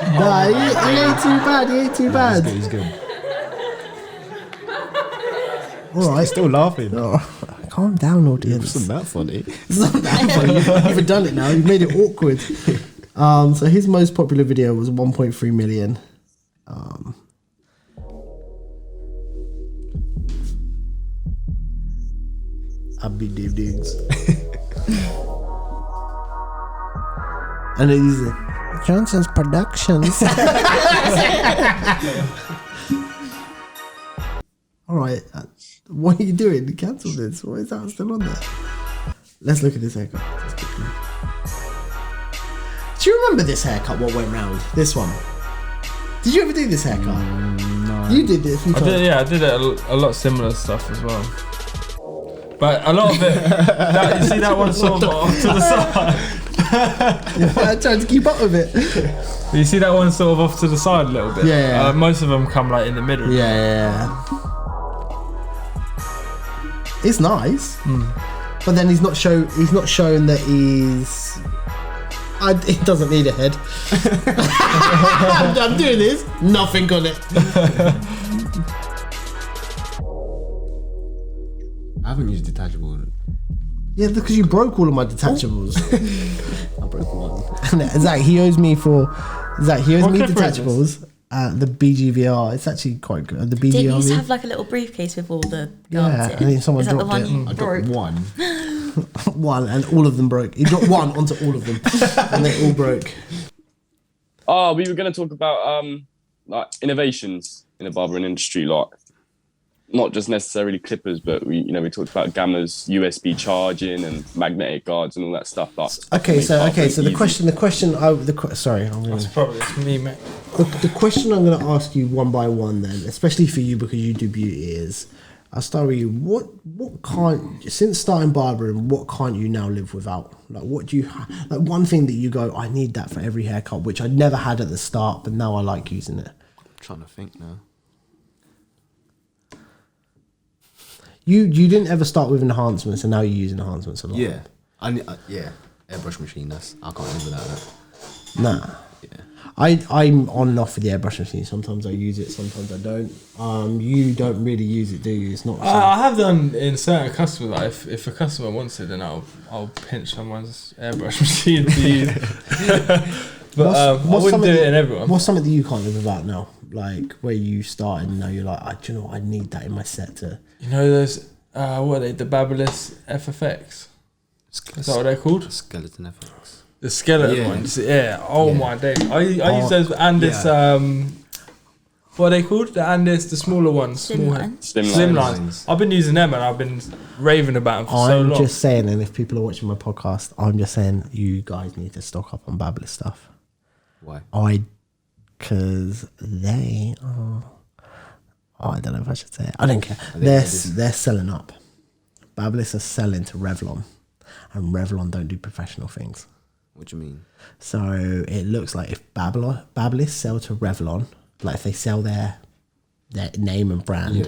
Nah, he ain't too bad. He ain't too bad. He's good. All right. Still laughing. Oh, calm down, audience. It's not that funny. It's not that funny. You've done it now. You've made it awkward. So his most popular video was 1.3 million. I'll be Dave Diggs. And he's Johnson's Productions. All right, what are you doing? Cancel this. Why is that still on there? Let's look at this haircut. Do you remember this haircut? What went round? This one. Did you ever do this haircut? No. You did this. I did it a lot similar stuff as well. But a lot of it, you see that one sort of off to the side. I tried to keep up with it. You see that one sort of off to the side a little bit. Yeah. Most of them come like in the middle. Yeah. It's nice, but then he's not showing that he's. It doesn't need a head. I'm doing this. Nothing on it. I haven't used detachable. Yeah, because you broke all of my detachables. I broke one. Zach, he owes me What clipper is detachables. The BGVR. It's actually quite good. The BGR. Didn't you used to have like a little briefcase with all the guards Yeah, in? and then someone Is that the dropped one it. you I broke? dropped one. one, and all of them broke. He dropped one onto all of them, and they all broke. Oh, we were going to talk about like innovations in the barbering industry, like not just necessarily clippers, but we talked about gammas, USB charging, and magnetic guards and all that stuff. Like, So the easy. question. It's me, mate. The question I'm going to ask you one by one, then, especially for you because you do beauty, is I'll start with you. What can't, since starting barbering, what can't you now live without? Like, what do you like? One thing that you go, I need that for every haircut, which I never had at the start, but now I like using it. I'm trying to think now. You didn't ever start with enhancements, and now you use enhancements a lot. Yeah. Yeah. Airbrush machine. I can't live without that. Nah. Yeah. I'm on and off with the airbrush machine. Sometimes I use it, sometimes I don't. You don't really use it, do you? It's not. I have done in certain customers. Like if a customer wants it, then I'll pinch someone's airbrush machine to use. But I wouldn't do it in everyone. What's something that you can't live without now? Like where you started and now you're like, do you know what? I need that in my set to. You know those what are they? The Babyliss FFX. Is that what they're called? Skeleton FX. The skeleton ones. Yeah. Oh my days. I use those Andis. What are they called? The Andis, the smaller ones. Slim lines. I've been using them and I've been raving about them for so long. I'm just saying, and if people are watching my podcast, I'm just saying you guys need to stock up on Babyliss stuff. Why? Because they are. Oh, I don't know if I should say it. I don't care. They're selling up. Babyliss are selling to Revlon, and Revlon don't do professional things. What do you mean? So it looks like if Babyliss sell to Revlon, like if they sell their name and brand,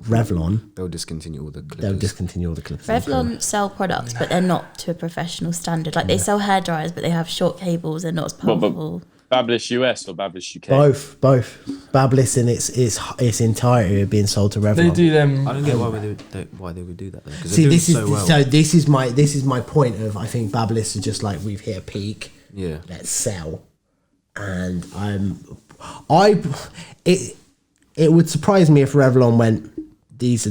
Revlon, they'll discontinue all the clippers. Revlon sell products, but they're not to a professional standard. Like they sell hair dryers, but they have short cables. They're not as powerful. Babyliss US or Babyliss UK? Both. Babyliss in its entirety are being sold to Revlon. They do them. I don't get why they would do that though. See, this is my point of I think Babyliss is just like we've hit a peak. Yeah. Let's sell. and it would surprise me if Revlon went, these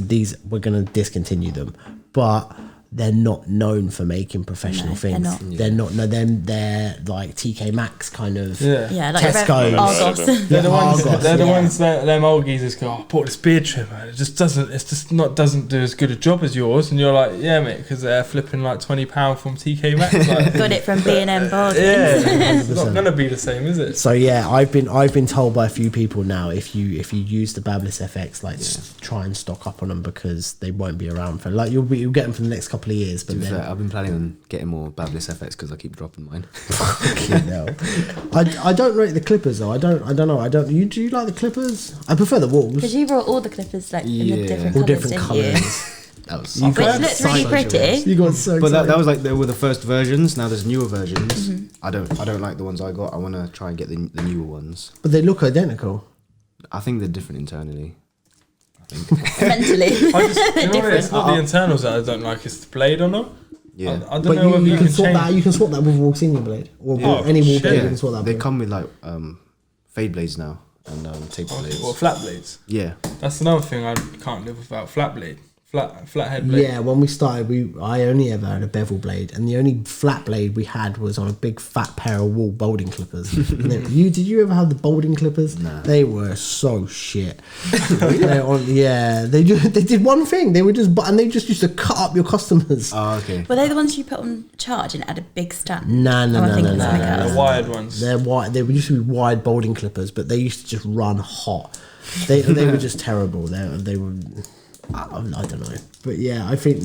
we're gonna discontinue them, but they're not known for making professional things. They're not. No, they're like TK Maxx kind of. Yeah, like Tesco. Argos. They're the ones. Argos, They're the ones that them old geezers go. Oh, I bought this beard trimmer. It just doesn't. It's just not doesn't do as good a job as yours. And you're like, yeah, mate, because they're flipping like £20 from TK Maxx. Like, Got it from B&M Bargains. yeah, it's not gonna be the same, is it? So yeah, I've been told by a few people now, if you use the Babyliss FX, like try and stock up on them because they won't be around for you'll get them for the next couple of years. But then I've been planning on getting more Babyliss FX because I keep dropping mine. I don't rate the Clippers though. I don't know. Do you like the Clippers? I prefer the Wolves. Because you brought all the Clippers like in the different All colours, different didn't colours. That was you? Which looks really pretty. You got so but excited. that was like they were the first versions. Now there's newer versions. I don't like the ones I got. I want to try and get the newer ones. But they look identical. I think they're different internally. Mentally. You know what, it's not the internals that I don't like. It's the blade or not. Yeah, I don't But know whether you can swap change. that. You can swap that with a Raw Senior blade or any Raw blade. You can swap that. They with. come with like fade blades now and taper blades. Or flat blades. Yeah, That's another thing I can't live without. Flat blade. Flat head blade. Yeah, when we started, I only ever had a bevel blade, and the only flat blade we had was on a big fat pair of wool balding clippers. Did you ever have the balding clippers? Nah. They were so shit. They did one thing. They just used to cut up your customers. Oh, okay. Were they the ones you put on charge and add a big stand? No. The wired ones. They're wide. They used to be wide balding clippers, but they used to just run hot. They were just terrible. They were. I don't know, but yeah, I think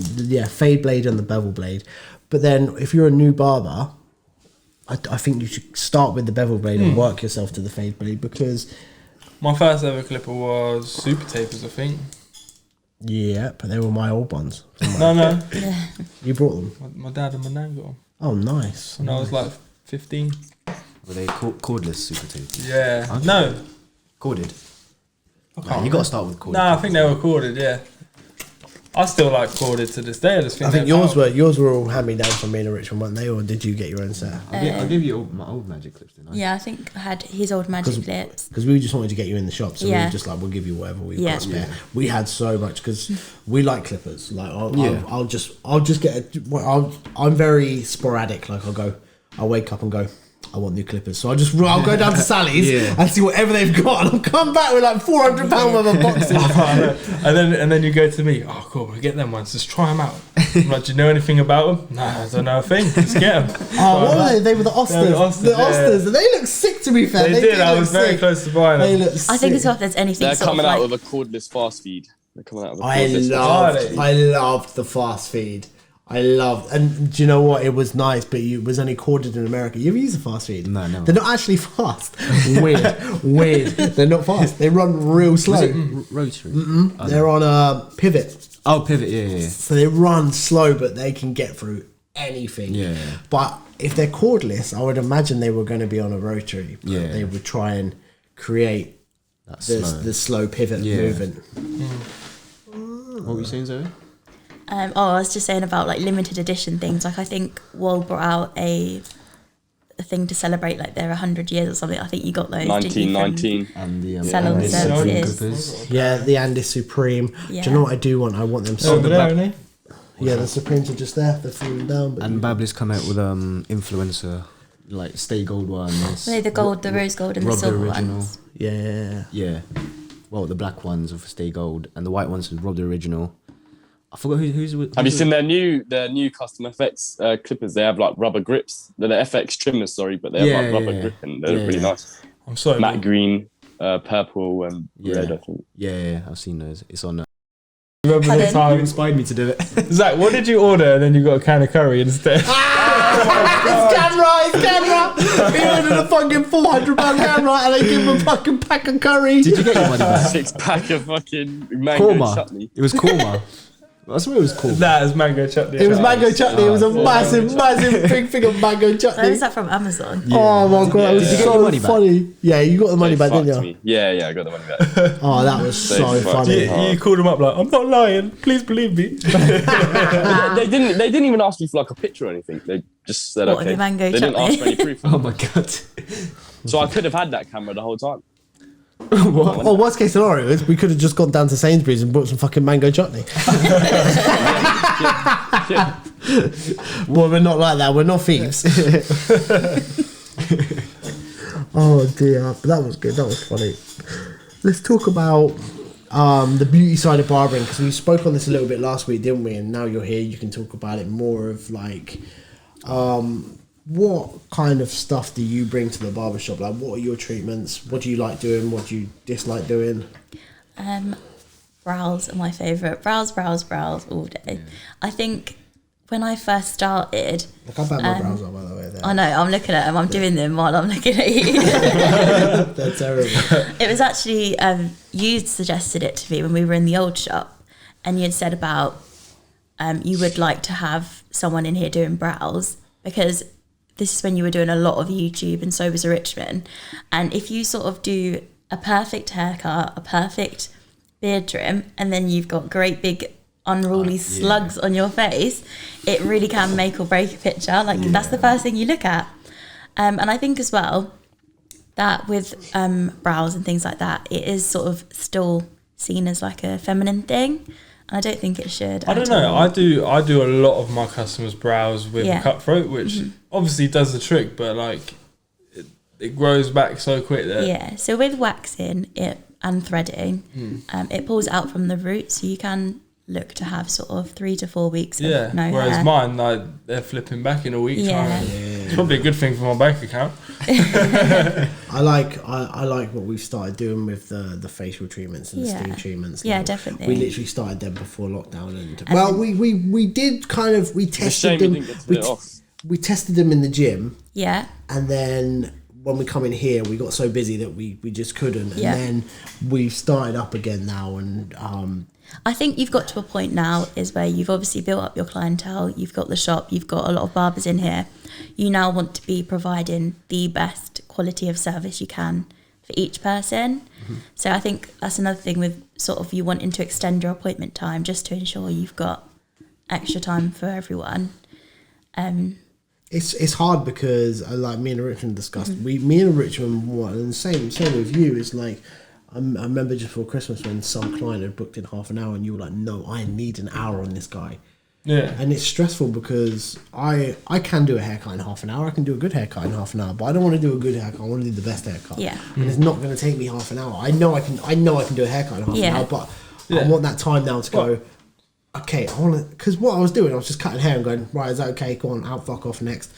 fade blade and the bevel blade. But then if you're a new barber, I think you should start with the bevel blade and work yourself to the fade blade, because My first ever clipper was super tapers, I think. yeah, but they were my old ones. No. You brought them. My dad and my nan got them Oh, nice. when I was like 15. Were they cordless super tapes? Yeah. Okay. No. Corded. I Nah, can't you got to start with corded. No, I think they were corded, yeah. I still like corded to this day. I just think I think they're yours powerful. were all hand me down from me and Richmond, weren't they, or did you get your own set? I'll give you my old magic clips, didn't I? Yeah, I think I had his old magic clips. Because we just wanted to get you in the shop, so we Yeah. were just like, we'll give you whatever we've Yeah. got spare. We had so much because we like clippers. Like Yeah. I'll just get. I'm very sporadic. Like I'll wake up and go, I want new clippers. So I'll go down to Sally's Yeah. and see whatever they've got, and I'll come back with like £400 worth of boxes. and then you go to me, oh cool, we'll get them ones, just try them out. I'm like, do you know anything about them? No, I don't know a thing, just get them. Oh, what were they? They were the Osters. They were the Osters, The yeah. Osters. And they look sick, to be fair. They did, I look was very sick. close to buying They them. look I think sick. as well if there's anything They're sort coming of out like, with a cordless fast feed. They're coming out with a I cordless loved feed. I loved the fast feed. I loved, and do you know what? It was nice, but it was only corded in America. You ever use a fast feed? No, never. They're not actually fast. Weird. They're not fast. They run real slow. Rotary. They're on a pivot, Oh, pivot. Yeah. so they run slow, but they can get through anything. Yeah. But if they're cordless, I would imagine they were going to be on a rotary. But Yeah. they would try and create That's the slow pivot Yeah. movement. What were you saying, Zoe? I was just saying about like limited edition things. Like I think Wall brought out a thing to celebrate like their 100 years or something. I think you got those. didn't you, from 1919. And the Salon Andes services. Clippers. Yeah, the Andes Supreme. Do Yeah. you know what I do want? I want them so Over there, isn't Yeah, the Supremes are just there. They're falling down. But And Babyliss come out with influencer like Stay Gold ones. No, the gold, the rose gold, and the Rob the silver original. ones. yeah. Yeah. Well, the black ones are for Stay Gold, and the white ones is Rob the original. I forgot who's Have you seen their new custom FX clippers? They have like rubber grips. They're the FX trimmers, sorry, but they have like rubber grip and they're really nice. I'm sorry. Matte green, purple, and red, I think. Yeah, I've seen those. It's on. Remember the Pardon? time? inspired me to do it. Zach, what did you order and then you got a can of curry instead? It's camera! He ordered a fucking £400 camera and they give him a fucking pack of curry. Did you get your money back? 6-pack of fucking mango Korma. chutney. It was korma. I swear it was korma. That is mango chutney. It was mango chutney. It was a massive big thing of mango Where chutney. was that from? Amazon. Oh my god, that was Did you get so your money back? funny. Yeah, you got the money They back, didn't fucked you? me. Yeah, I got the money back. Oh, that was so They fucked funny. me. You called him up like, I'm not lying. Please believe me. they didn't even ask me for like a picture or anything. They just said What, of okay. your mango They didn't chutney? ask for any proof. Oh my god. So I could have had that camera the whole time. Or worst case scenario is we could have just gone down to Sainsbury's and bought some fucking mango chutney. Well, we're not like that. We're not thieves. Oh dear, but that was good. That was funny. Let's talk about the beauty side of barbering, because we spoke on this a little bit last week, didn't we? And now you're here, you can talk about it more of like, what kind of stuff do you bring to the barbershop? Like, what are your treatments? What do you like doing? What do you dislike doing? Brows are my favourite. Brows all day. I think when I first started... Look how bad my brows are, by the way. I know, I'm looking at them. I'm doing them while I'm looking at you. They're terrible. It was actually, you suggested it to me when we were in the old shop, and you had said about you would like to have someone in here doing brows, because this is when you were doing a lot of YouTube, and so was Richmond. And if you sort of do a perfect haircut, a perfect beard trim, and then you've got great big unruly slugs on your face, it really can make or break a picture. Like that's the first thing you look at. And I think as well that with brows and things like that, it is sort of still seen as like a feminine thing. And I don't think it should. I don't know. I do a lot of my customers' brows with a cutthroat, which obviously does the trick, but like it grows back so quick that So with waxing it and threading, it pulls out from the root, so you can look to have sort of 3 to 4 weeks of no whereas hair. mine, like, they're flipping back in a week's time. It's probably a good thing for my bank account. I like what we've started doing with the facial treatments and the steam treatments. Yeah, definitely. We literally started them before lockdown, and well, we did kind of tested them. We tested them in the gym. Yeah. And then when we come in here, we got so busy that we just couldn't. And then we've started up again now, and I think you've got to a point now is where you've obviously built up your clientele, you've got the shop, you've got a lot of barbers in here. You now want to be providing the best quality of service you can for each person. So I think that's another thing with sort of you wanting to extend your appointment time, just to ensure you've got extra time for everyone. It's hard because like me and Richmond discussed, me and Richmond, and same with you, is like, I remember just before Christmas when some client had booked in half an hour and you were like, no, I need an hour on this guy. Yeah. And it's stressful because I can do a haircut in half an hour. I can do a good haircut in half an hour, but I don't want to do a good haircut. I want to do the best haircut. Yeah. And it's not going to take me half an hour. I know I can do a haircut in half an hour, but I want that time now to go, okay, I want to, because what I was doing, I was just cutting hair and going, right, is that okay? Go on, out, fuck off, next.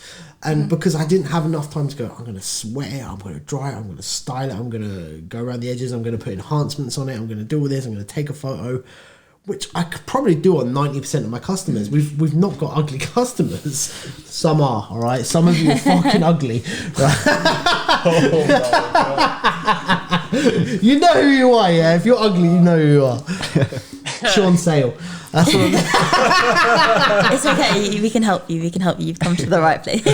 And because I didn't have enough time to go, I'm going to sweat it, I'm going to dry it, I'm going to style it, I'm going to go around the edges, I'm going to put enhancements on it, I'm going to do all this, I'm going to take a photo, which I could probably do on 90% of my customers. We've not got ugly customers. Some are, all right? Some of you are fucking ugly. You know who you are, yeah? If you're ugly, you know who you are. Sean Sale. That's what It's okay, we can help you. You've come to the right place.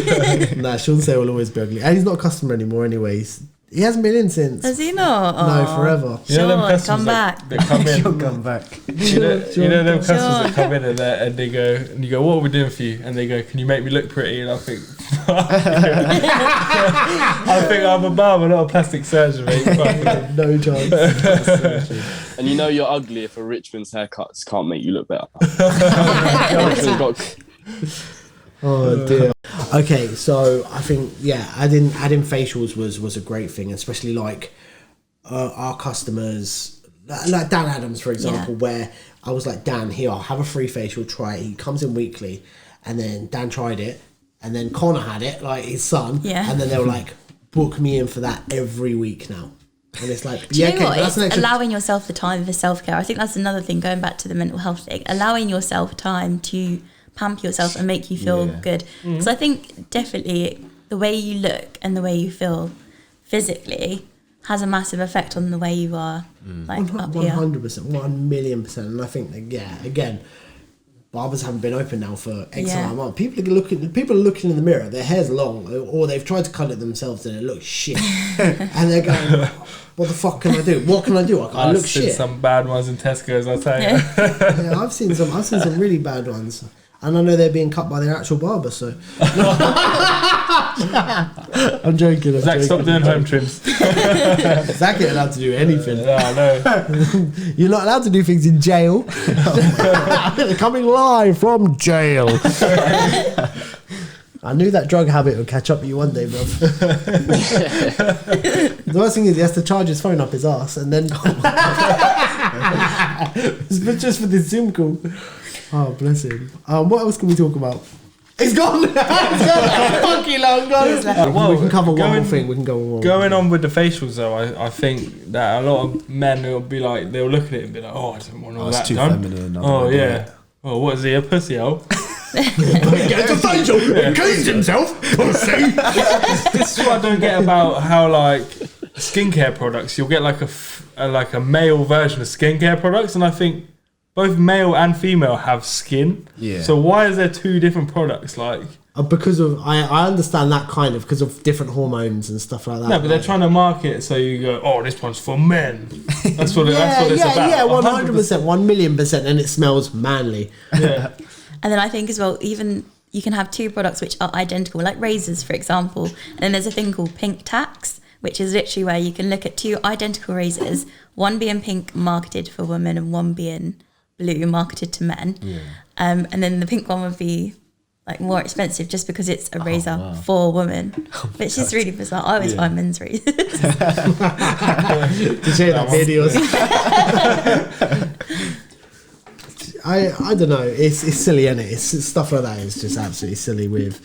Nah, Sean Sale will always be ugly. And he's not a customer anymore anyways. He hasn't been in since. Has he not? No, forever. Sean, come back. That come in. She'll come back. You know them customers that come in and they go, and you go, what are we doing for you? And they go, can you make me look pretty? And I think, I think I'm a barber, not a plastic surgeon, mate. No chance. And you know you're ugly if a Richmond's haircuts can't make you look better. Oh dear. Okay, so I think adding facials was a great thing, especially like our customers, like Dan Adams, for example, where I was like, Dan, here, I'll have a free facial, try it. He comes in weekly, and then Dan tried it, and then Connor had it, like his son, and then they were like, book me in for that every week now. And it's like, Do you know what? It's allowing yourself the time for self-care. I think that's another thing, going back to the mental health thing, allowing yourself time to pamper yourself and make you feel good. Because I think definitely the way you look and the way you feel physically has a massive effect on the way you are, like up here. 100%, 1,000,000%. And I think that, again, barbers haven't been open now for X amount of months. People are looking in the mirror, their hair's long, or they've tried to cut it themselves and it looks shit. And they're going, what the fuck can I do? What can I do? I look shit. I've seen some bad ones in Tesco's, I'll tell you. Yeah, I've seen some really bad ones. And I know they're being cut by their actual barber, so. I'm joking. Zach, stop doing home trims. Zach ain't allowed to do anything. Yeah, I know. You're not allowed to do things in jail. Coming live from jail. I knew that drug habit would catch up with you one day, bro. The worst thing is he has to charge his phone up his ass and then it's just for this Zoom call. Oh, bless him. What else can we talk about? It's gone. It's gone. Fucking long gone. We can cover one more thing. We can go on. Going on with the facials though, I think that a lot of men will be like, they'll look at it and be like, oh, I don't want all that too done. feminine. Oh yeah. Oh, what is he, a pussy hole? Get a facial. He cleans himself. Pussy. This is what I don't get about how like skincare products. You'll get like a male version of skincare products, and I think both male and female have skin. Yeah. So why is there two different products? Like because of I understand that kind of because of different hormones and stuff like that. no, but they're trying to market it so you go, oh, this one's for men. That's what it's about. Yeah, 100%, 1,000,000%, and it smells manly. Yeah. And then I think as well, even you can have two products which are identical, like razors, for example. And then there's a thing called pink tax, which is literally where you can look at two identical razors, one being pink marketed for women and one being blue marketed to men. Yeah. And then the pink one would be like more expensive just because it's a razor for women, which is really bizarre. I always buy men's razors. Did you hear that videos? I don't know. It's silly, isn't it? It's stuff like that is just absolutely silly. With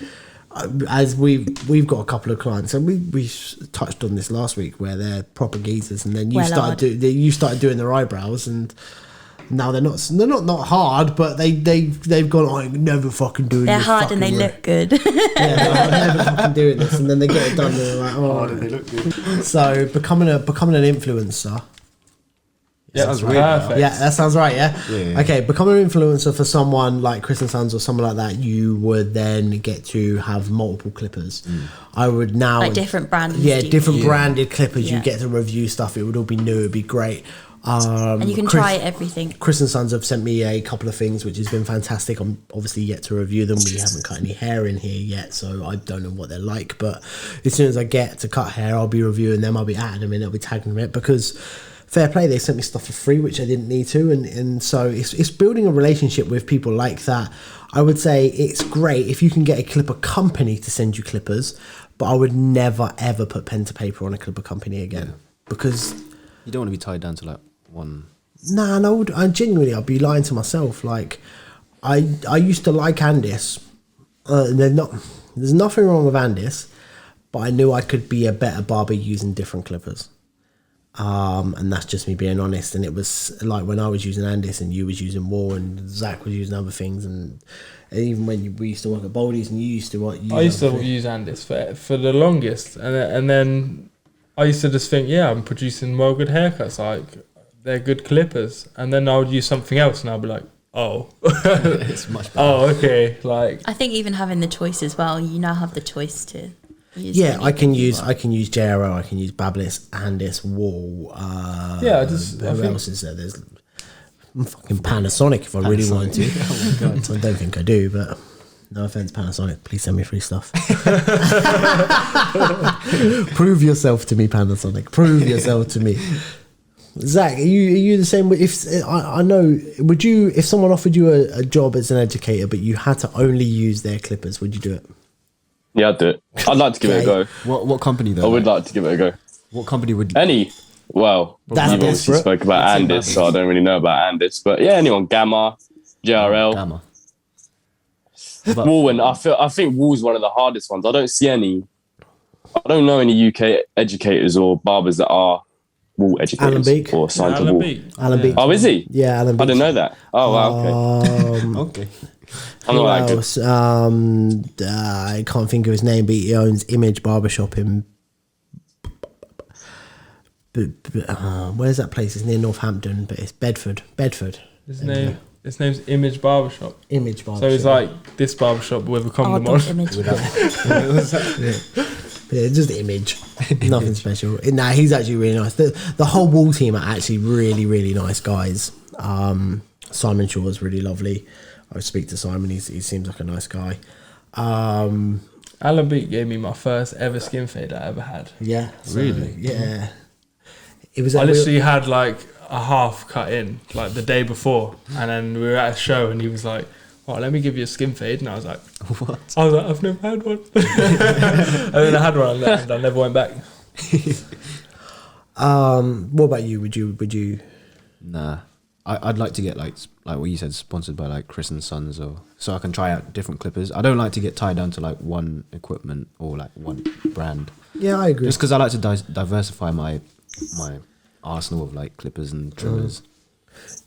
as we've got a couple of clients, and we touched on this last week where they're proper geezers, and then you started doing their eyebrows, and now they're not hard, but they've gone, oh, I'm never fucking doing this. They're hard and they look good. I'm never fucking doing this, and then they get it done and they're like, oh, they look good. So becoming an influencer. Yeah, that's perfect. Yeah, that sounds right. Yeah? Okay, becoming an influencer for someone like Chris and Sons or someone like that, you would then get to have multiple clippers. I would now like different brands. Yeah, different branded clippers. You get to review stuff. It would all be new. It'd be great. And you can try everything. Chris and Sons have sent me a couple of things, which has been fantastic. I'm obviously yet to review them. We haven't cut any hair in here yet, so I don't know what they're like. But as soon as I get to cut hair, I'll be reviewing them. I'll be adding them in. I'll be tagging them in because fair play, they sent me stuff for free, which I didn't need to. And so it's building a relationship with people like that. I would say it's great if you can get a clipper company to send you clippers, but I would never, ever put pen to paper on a clipper company again because you don't want to be tied down to like one. No, I genuinely, I'd be lying to myself. Like, I used to like Andis. There's nothing wrong with Andis, but I knew I could be a better barber using different clippers. And that's just me being honest. And it was like when I was using Andis and you was using War and Zach was using other things, and even when we used to work at Boldy's and you used to use Andis for the longest, and then I used to just think, yeah, I'm producing well good haircuts, like they're good clippers, and then I would use something else and I'd be like, oh, it's much better. Oh, okay. Like I think even having the choice as well, you now have the choice to use. Yeah, I can use JRO, I can use Bablis, Andis, Wall. Who else is there? There's fucking Panasonic if I really wanted to. Oh my God. I don't think I do, but no offense, Panasonic, please send me free stuff. Prove yourself to me, Panasonic. Prove yourself to me. Zach, are you the same? If I know, would you, if someone offered you a job as an educator, but you had to only use their clippers, would you do it? Yeah, I'd do it. I'd like to give it a go. What company though? I would like to give it a go. What company would? Any. Well, That's you've obviously spoke about Andis, so I don't really know about Andis. But yeah, anyone. Gamma, JRL. Gamma. Wool, I think Wool's one of the hardest ones. I don't see any. I don't know any UK educators or barbers that are Wool educators or signed to Wool. Alan Beak. Oh, is he? Yeah, Alan Beak. I didn't know that. Oh, wow, okay. Okay. I'm not that good. I can't think of his name, but he owns Image Barbershop in. Where's that place? It's near Northampton, but it's Bedford. His name's Image Barbershop. Image Barbershop. So it's like this barbershop with a condom on. Yeah, just Image. Nothing special. Nah, he's actually really nice. The whole Wool team are actually really, really nice guys. Simon Shaw is really lovely. I speak to Simon. He seems like a nice guy. Alan Beat gave me my first ever skin fade I ever had. Yeah, so, Really? Yeah. It was. I literally had like a half cut in like the day before, and then we were at a show, and he was like, "Oh, let me give you a skin fade," and I was like, What? I was like, "I've never had one," and then I had one, and I never went back. What about you? Would you? Nah. I'd like to get like what you said, sponsored by like Chris and Sons, or so I can try out different clippers. I don't like to get tied down to like one equipment or like one brand. Yeah, I agree. Just because I like to diversify my arsenal of like clippers and trimmers.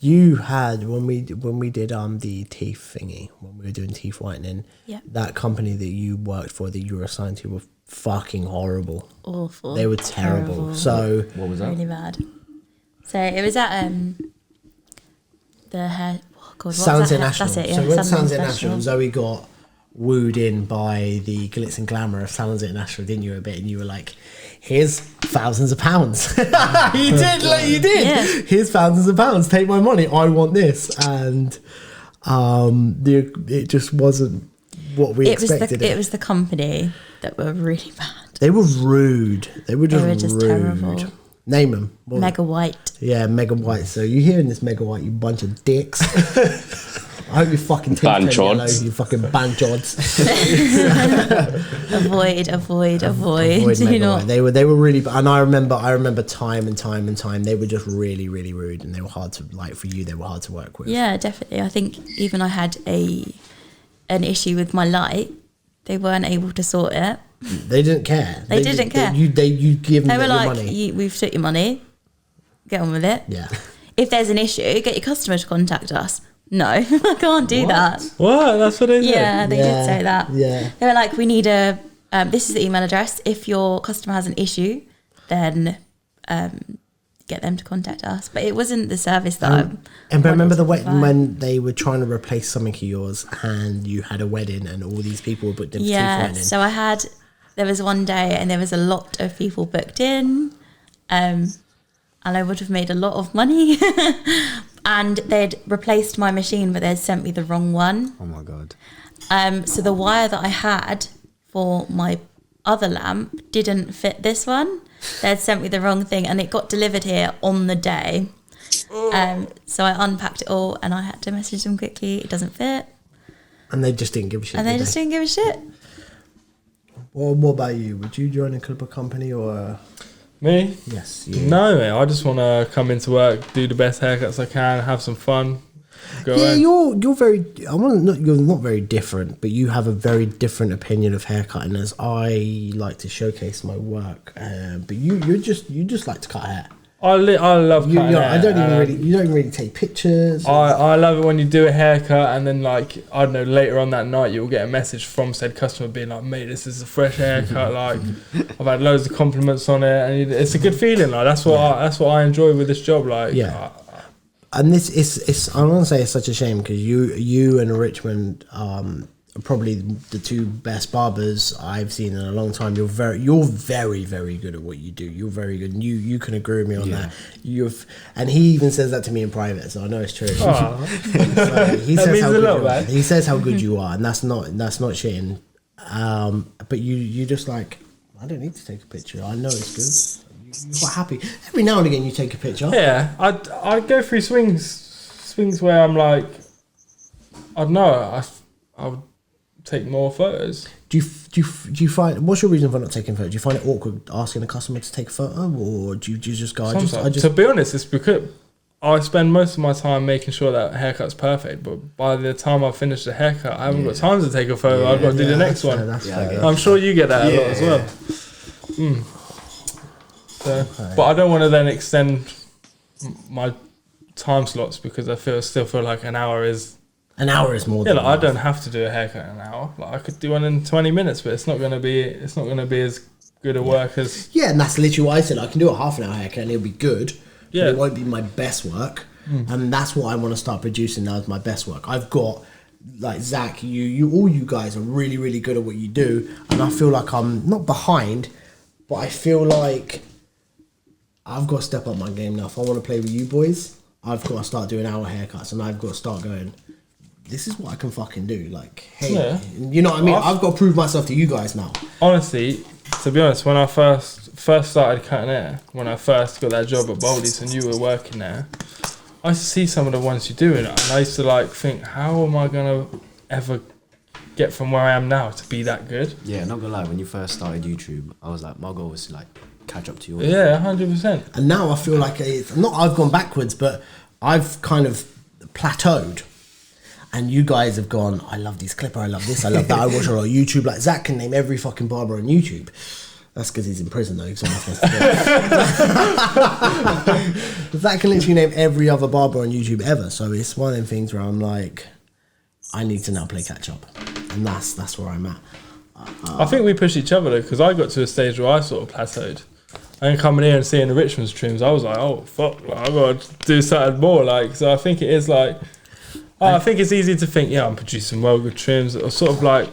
You had when we did the teeth thingy, when we were doing teeth whitening. Yeah. That company that you worked for, that you were assigned to, were fucking horrible. Awful. They were terrible. So What was that? Really bad. So it was at the hair. Oh God, what Sounds was that? International. That's it. Yeah. So when Sounds Sounds International, Zoe got wooed in by the glitz and glamour of Sounds International, didn't you? A bit, and you were like, "Here's thousands of pounds." You did, like you did. Yeah. Here's thousands of pounds. Take my money. I want this, and it just wasn't what we expected. It was the company that were really bad. They were rude. They were just rude. Terrible. Name them. Mega White. Yeah, Mega White. So you hearing this, Mega White, you bunch of dicks. I hope you fucking take yellow, you fucking banchods. Avoid. Avoid You Mega know. White. They were really, and I remember time and time. They were just really, really rude, and they were hard to for you. They were hard to work with. Yeah, definitely. I think even I had an issue with my light. They weren't able to sort it. They didn't care. They didn't care. You give them They were your like, money. "We've took your money. Get on with it." Yeah. If there's an issue, get your customer to contact us. No, I can't do that. What? That's what they said? Yeah, they did say that. Yeah. They were like, "We need this is the email address. If your customer has an issue, then get them to contact us." But it wasn't the service that And remember the way when they were trying to replace something of yours, and you had a wedding, and all these people were booked in for teeth whitening. So there was one day, and there was a lot of people booked in, and I would have made a lot of money. And they'd replaced my machine, but they'd sent me the wrong one. Oh my god. So the wire that I had for my other lamp didn't fit this one. They'd sent me the wrong thing, and it got delivered here on the day. So I unpacked it all, and I had to message them quickly. It doesn't fit. And they just didn't give a shit. And they just didn't give a shit. Well, what about you? Would you join a clipper company or? Me? Yes. No, mate. I just want to come into work, do the best haircuts I can, have some fun. Go Yeah, away. you're very. You're not very different, but you have a very different opinion of haircutting. As I like to showcase my work, but you just like to cut hair. I love cutting hair. I don't even really. You don't really take pictures. I love it when you do a haircut and then like I don't know, later on that night you'll get a message from said customer being like, "Mate, this is a fresh haircut. Like I've had loads of compliments on it, and it's a good feeling. Like that's what I enjoy with this job. Like Yeah. And this is I want to say it's such a shame because you and Richmond are probably the two best barbers I've seen in a long time. You're very very good at what you do. You're very good, and you can agree with me on that. And he even says that to me in private, so I know it's true. So he says means how a good lot, you are. man. He says how good you are, and that's not shitting. But you just like, I don't need to take a picture. I know it's good. You're quite happy. Every now and again you take a picture. Yeah, I go through swings where I'm like, I don't know, I would take more photos. Do you find, what's your reason for not taking photos? Do you find it awkward asking a customer to take a photo, or do you just go? To be honest, it's because I spend most of my time making sure that haircut's perfect, but by the time I finish the haircut, I haven't got time to take a photo. I've got to do the next one. I'm sure you get that a lot as well. So, but I don't want to then extend my time slots because I still feel like an hour is more. Yeah, like I don't have to do a haircut in an hour. Like I could do one in 20 minutes, but it's not gonna be as good a work as. Yeah, and that's literally what I said. I can do a half an hour haircut and it'll be good. Yeah, but it won't be my best work, and that's what I want to start producing now as my best work. I've got like Zach, all you guys are really really good at what you do, and I feel like I'm not behind, but I feel like I've got to step up my game now. If I want to play with you boys, I've got to start doing hour haircuts, and I've got to start going, this is what I can fucking do. Like, hey, Yeah. you know what I mean? I've got to prove myself to you guys now. Honestly, to be honest, when I first started cutting hair, when I first got that job at Baldy's and you were working there, I used to see some of the ones you're doing, and I used to like think, how am I gonna ever get from where I am now to be that good? Yeah, not gonna lie, when you first started YouTube, I was like, my goal was to like catch up to you. Yeah, 100%. And now I feel like it's not I've gone backwards, but I've kind of plateaued. And you guys have gone, I love this clipper, I love this, I love that, I watch a lot of YouTube. Like, Zach can name every fucking barber on YouTube. That's because he's in prison, though. So Zach can literally name every other barber on YouTube ever. So it's one of them things where I'm like, I need to now play catch up. And that's where I'm at. I think we push each other, though, because I got to a stage where I sort of plateaued. And coming here and seeing the Richmond's trims, I was like, oh, fuck, like, I've got to do something more. Like, so I think it is like... I think it's easy to think, yeah, I'm producing well good trims, or sort of like,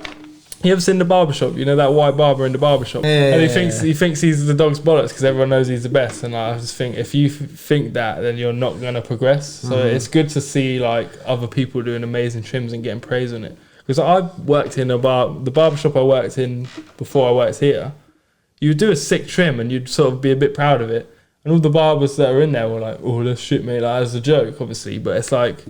you ever seen The Barbershop? You know that white barber in The Barbershop? Yeah, and he thinks he's the dog's bollocks because everyone knows he's the best. And I just think if you think that, then you're not going to progress. So it's good to see like other people doing amazing trims and getting praise on it. Because I worked in the barbershop I worked in before I worked here. You'd do a sick trim and you'd sort of be a bit proud of it. And all the barbers that are in there were like, oh, that's shit, mate. Like, that's a joke, obviously. But it's like...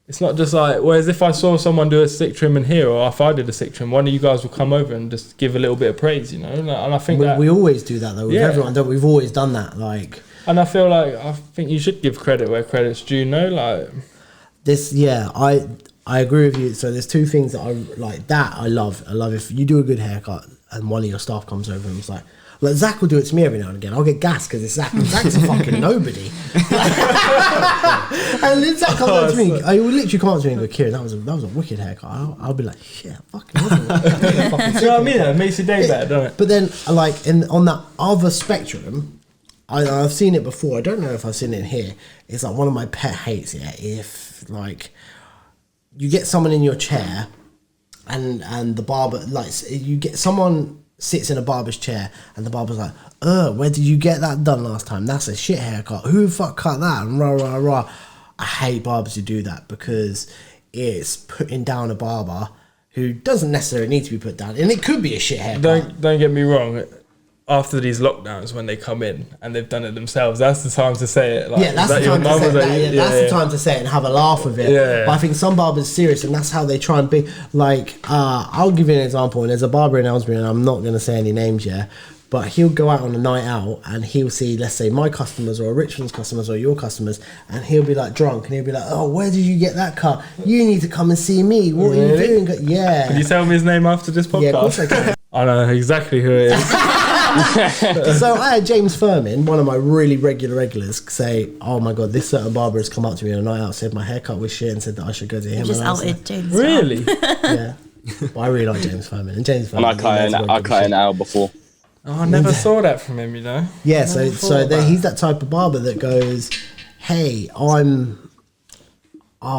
It's not just like, whereas if I saw someone do a sick trim in here, or if I did a sick trim, one of you guys will come over and just give a little bit of praise, you know? And I think we always do that, though, with everyone, don't we? We've always done that, like... And I feel like, I think you should give credit where credit's due, no? Like... This, yeah, I agree with you. So there's two things that I like, that I love. I love if you do a good haircut and one of your staff comes over and it's like Zach will do it to me every now and again. I'll get gassed because it's Zach. Zach's a fucking nobody. And then Zach comes up to me. I will literally come up to me and go, Kieron, that was a wicked haircut. I'll be like, shit, fucking wasn't it? Do you know what I mean? It makes your day better, doesn't it? But then, like, on that other spectrum, I've seen it before. I don't know if I've seen it here. It's like one of my pet hates. Yeah, if like you get someone in your chair, and the barber, like, you get someone sits in a barber's chair, and the barber's like, where did you get that done last time? That's a shit haircut. Who the fuck cut that? And rah rah rah. I hate barbers who do that because it's putting down a barber who doesn't necessarily need to be put down, and it could be a shit haircut. Don't get me wrong. After these lockdowns, when they come in and they've done it themselves, that's the time to say it. Like, yeah, that's the time to say it. That's the time to say it and have a laugh with it. Yeah. But I think some barbers are serious, and that's how they try and be. Like, I'll give you an example. And there's a barber in Aylesbury, and I'm not going to say any names yet, but he'll go out on a night out and he'll see, let's say, my customers or Richmond's customers or your customers, and he'll be like drunk and he'll be like, oh, where did you get that cut? You need to come and see me. What are you doing? Yeah. Can you tell me his name after this podcast? Yeah, of course I can. I know exactly who it is. So I had James Furman, one of my really regulars, say, oh my god, this certain barber has come up to me on a night out, said my haircut was shit and said that I should go to him. You just outed James. Really? Yeah. But I really like James Furman. And James Furman, And I cut an hour before. Oh, I never saw that from him, you know? Yeah, so he's that type of barber that goes, hey, oh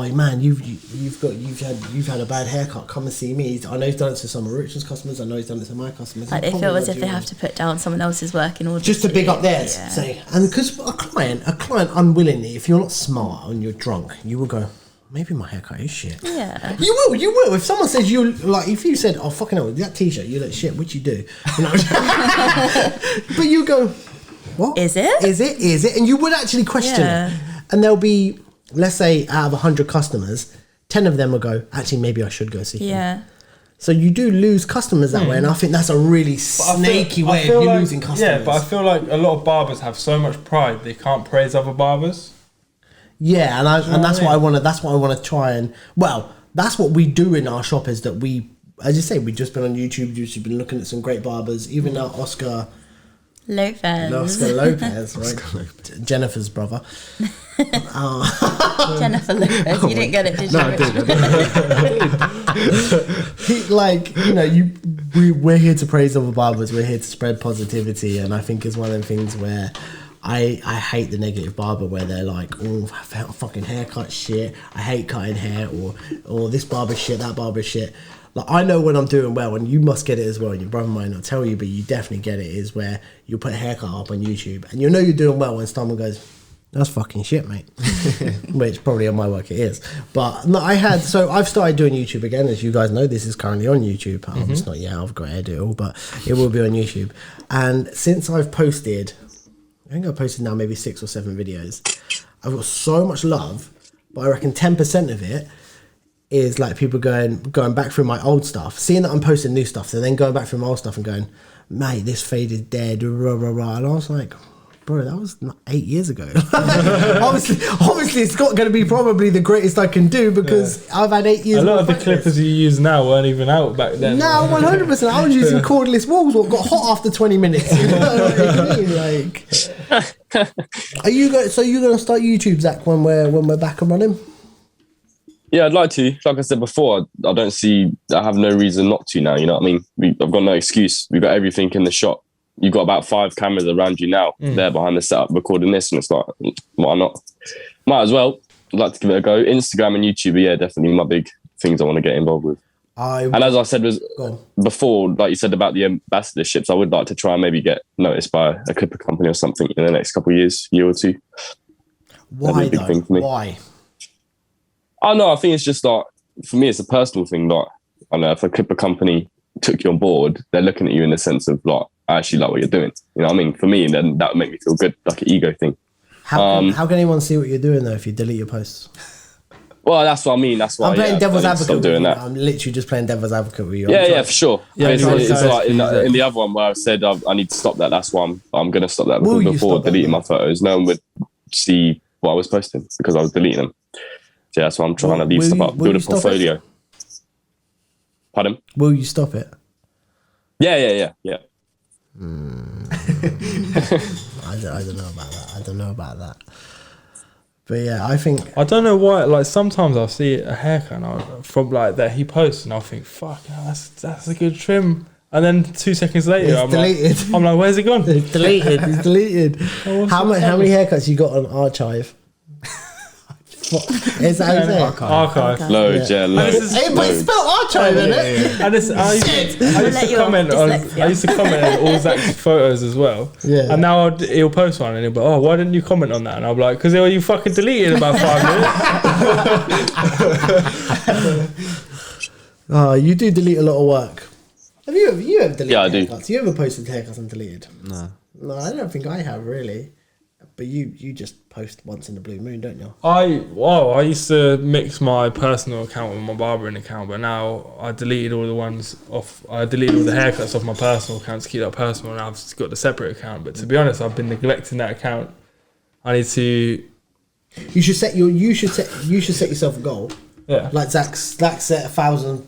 man, you've had a bad haircut. Come and see me. I know he's done it to some of Richard's customers. I know he's done it to my customers. Like they feel as if they have to put down someone else's work in order just to big up theirs. Yeah. Say, and because a client unwillingly, if you're not smart and you're drunk, you will go, maybe my haircut is shit. Yeah. You will. If someone says you, like, if you said, oh fucking hell, that t-shirt, you look shit, which you do. You know? But you go, what? Is it? Is it? And you would actually question it. And there'll be, let's say, out of 100 customers, 10 of them will go, actually, maybe I should go see him. Yeah. So you do lose customers that way, and I think that's a really snaky way of losing customers. Yeah, but I feel like a lot of barbers have so much pride they can't praise other barbers. Yeah, and that's what I want to. That's what I want to try and. Well, that's what we do in our shop is that we, as you say, we've just been on YouTube. You've been looking at some great barbers. Even now, Oscar Lopez, right? Jennifer's brother. Jennifer Lopez. You didn't get it, did you? No, I did. We're here to praise other barbers. We're here to spread positivity, and I think it's one of them things where I hate the negative barber where they're like, oh, fucking haircut shit. I hate cutting hair, or this barber shit, that barber shit. Like, I know when I'm doing well, and you must get it as well, and your brother might not tell you, but you definitely get it, is where you put a haircut up on YouTube, and you know you're doing well when someone goes, that's fucking shit, mate. which probably on my work it is. But no, I've started doing YouTube again. As you guys know, this is currently on YouTube. It's not yet, I've got to edit it all, but it will be on YouTube. And since I've posted, I think I've posted now maybe 6 or 7 videos, I've got so much love, but I reckon 10% of it is like people going back through my old stuff, seeing that I'm posting new stuff, and then going back through my old stuff and going, mate, this fade is dead, rah, rah, rah. And I was like, bro, that was 8 years ago. obviously, it's not going to be probably the greatest I can do because I've had 8 years. A lot of the clippers you use now weren't even out back then. No, 100%. I was using cordless walls. What got hot after 20 minutes? You know what I mean? Like, are you going? So you're going to start YouTube, Zach, when we're back and running? Yeah, I'd like to. Like I said before, I have no reason not to now. You know what I mean? I've got no excuse. We've got everything in the shop. You've got about 5 cameras around you now, there behind the setup, recording this, and it's like, why not? Might as well. I'd like to give it a go. Instagram and YouTube are, definitely my big things I want to get involved with. And as I said before, like you said about the ambassadorships, I would like to try and maybe get noticed by a clipper company or something in the next couple of years, year or two. Why though? Why? Oh no, I think it's just like, for me, it's a personal thing. Like, I don't know, if a clipper company took you on board, they're looking at you in the sense of like, I actually like what you're doing. You know what I mean? For me, then that would make me feel good, like an ego thing. How can anyone see what you're doing though if you delete your posts? Well, that's what I mean. That's why I'm playing devil's advocate with doing you. that. I'm literally just playing devil's advocate with you. Yeah, for sure. Yeah, it's like in the other one where I said I need to stop that. That's why I'm going to stop that, because before deleting my photos, no one would see what I was posting because I was deleting them. So that's why I'm trying to leave stuff up, build a portfolio. Pardon? Will you stop it? Yeah. I don't know about that. But yeah, I think I don't know why. Like sometimes I'll see a haircut from like that he posts, and I'll think, "Fuck, that's a good trim." And then 2 seconds later, I'm like, "Where's it gone?" It's deleted. It's deleted. How many haircuts you got on archive? Is that how you say it? Archive. Loads, loads. But it's spelled archive, isn't it? And I used to comment on all Zach's photos as well. Yeah. And now he'll post one and he'll be like, "Oh, why didn't you comment on that?" And I'll be like, "Because you fucking deleted in about 5 minutes." Oh, you do delete a lot of work. Have you ever deleted haircuts? I do. You ever posted haircuts and deleted? No. No, I don't think I have really. But you just post once in the blue moon, don't you? I used to mix my personal account with my barbering account, but now I deleted all the ones off. I deleted all the haircuts off my personal account to keep that personal, and I've just got the separate account. But to be honest, I've been neglecting that account. I need to. You should set yourself a goal. Yeah. Like Zach set 1,000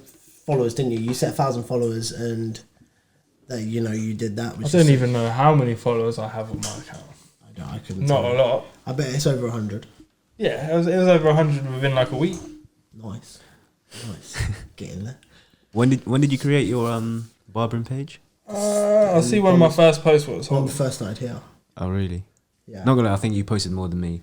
followers, didn't you? You set 1,000 followers, and you did that. I don't even know how many followers I have on my account. I couldn't. Not a lot. I bet it's over 100. Yeah, it was over 100 within like a week. Nice. Get in there. When did you create your barbering page? I'll see when my first post was. When we first started here. Oh really? Yeah. Not gonna lie, I think you posted more than me.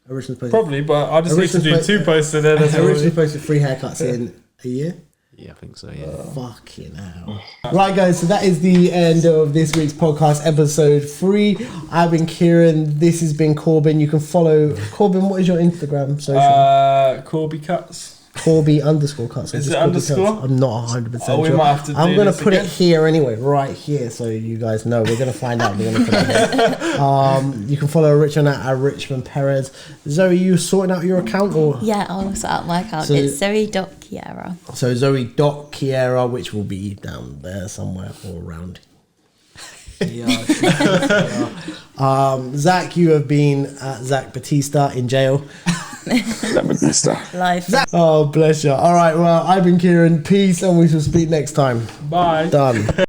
Probably, but I just need to do 2 posts a day. I originally posted 3 haircuts in a year. Yeah, I think so, yeah. Fucking hell. Right, guys, so that is the end of this week's podcast, episode 3. I've been Kieron. This has been Corbin. You can follow Corbin. What is your Instagram social? Corby Cuts. Corby_cuts. Is it underscore? I'm not 100% sure. We might have to I'm going to put again. it here anyway, right here, so you guys know. We're going to find out. We're going to put it here. You can follow Richmond at Richmond Perez. Zoe, you sorting out your account? Or? Yeah, I'll sort out my account. So, it's Zoe.Kiera. So Zoe.Kiera, which will be down there somewhere or around. Zach, you have been at Zach Batista in jail. Life. Oh, bless you. All right, well, I've been Kieron. Peace, and we shall speak next time. Bye. Done.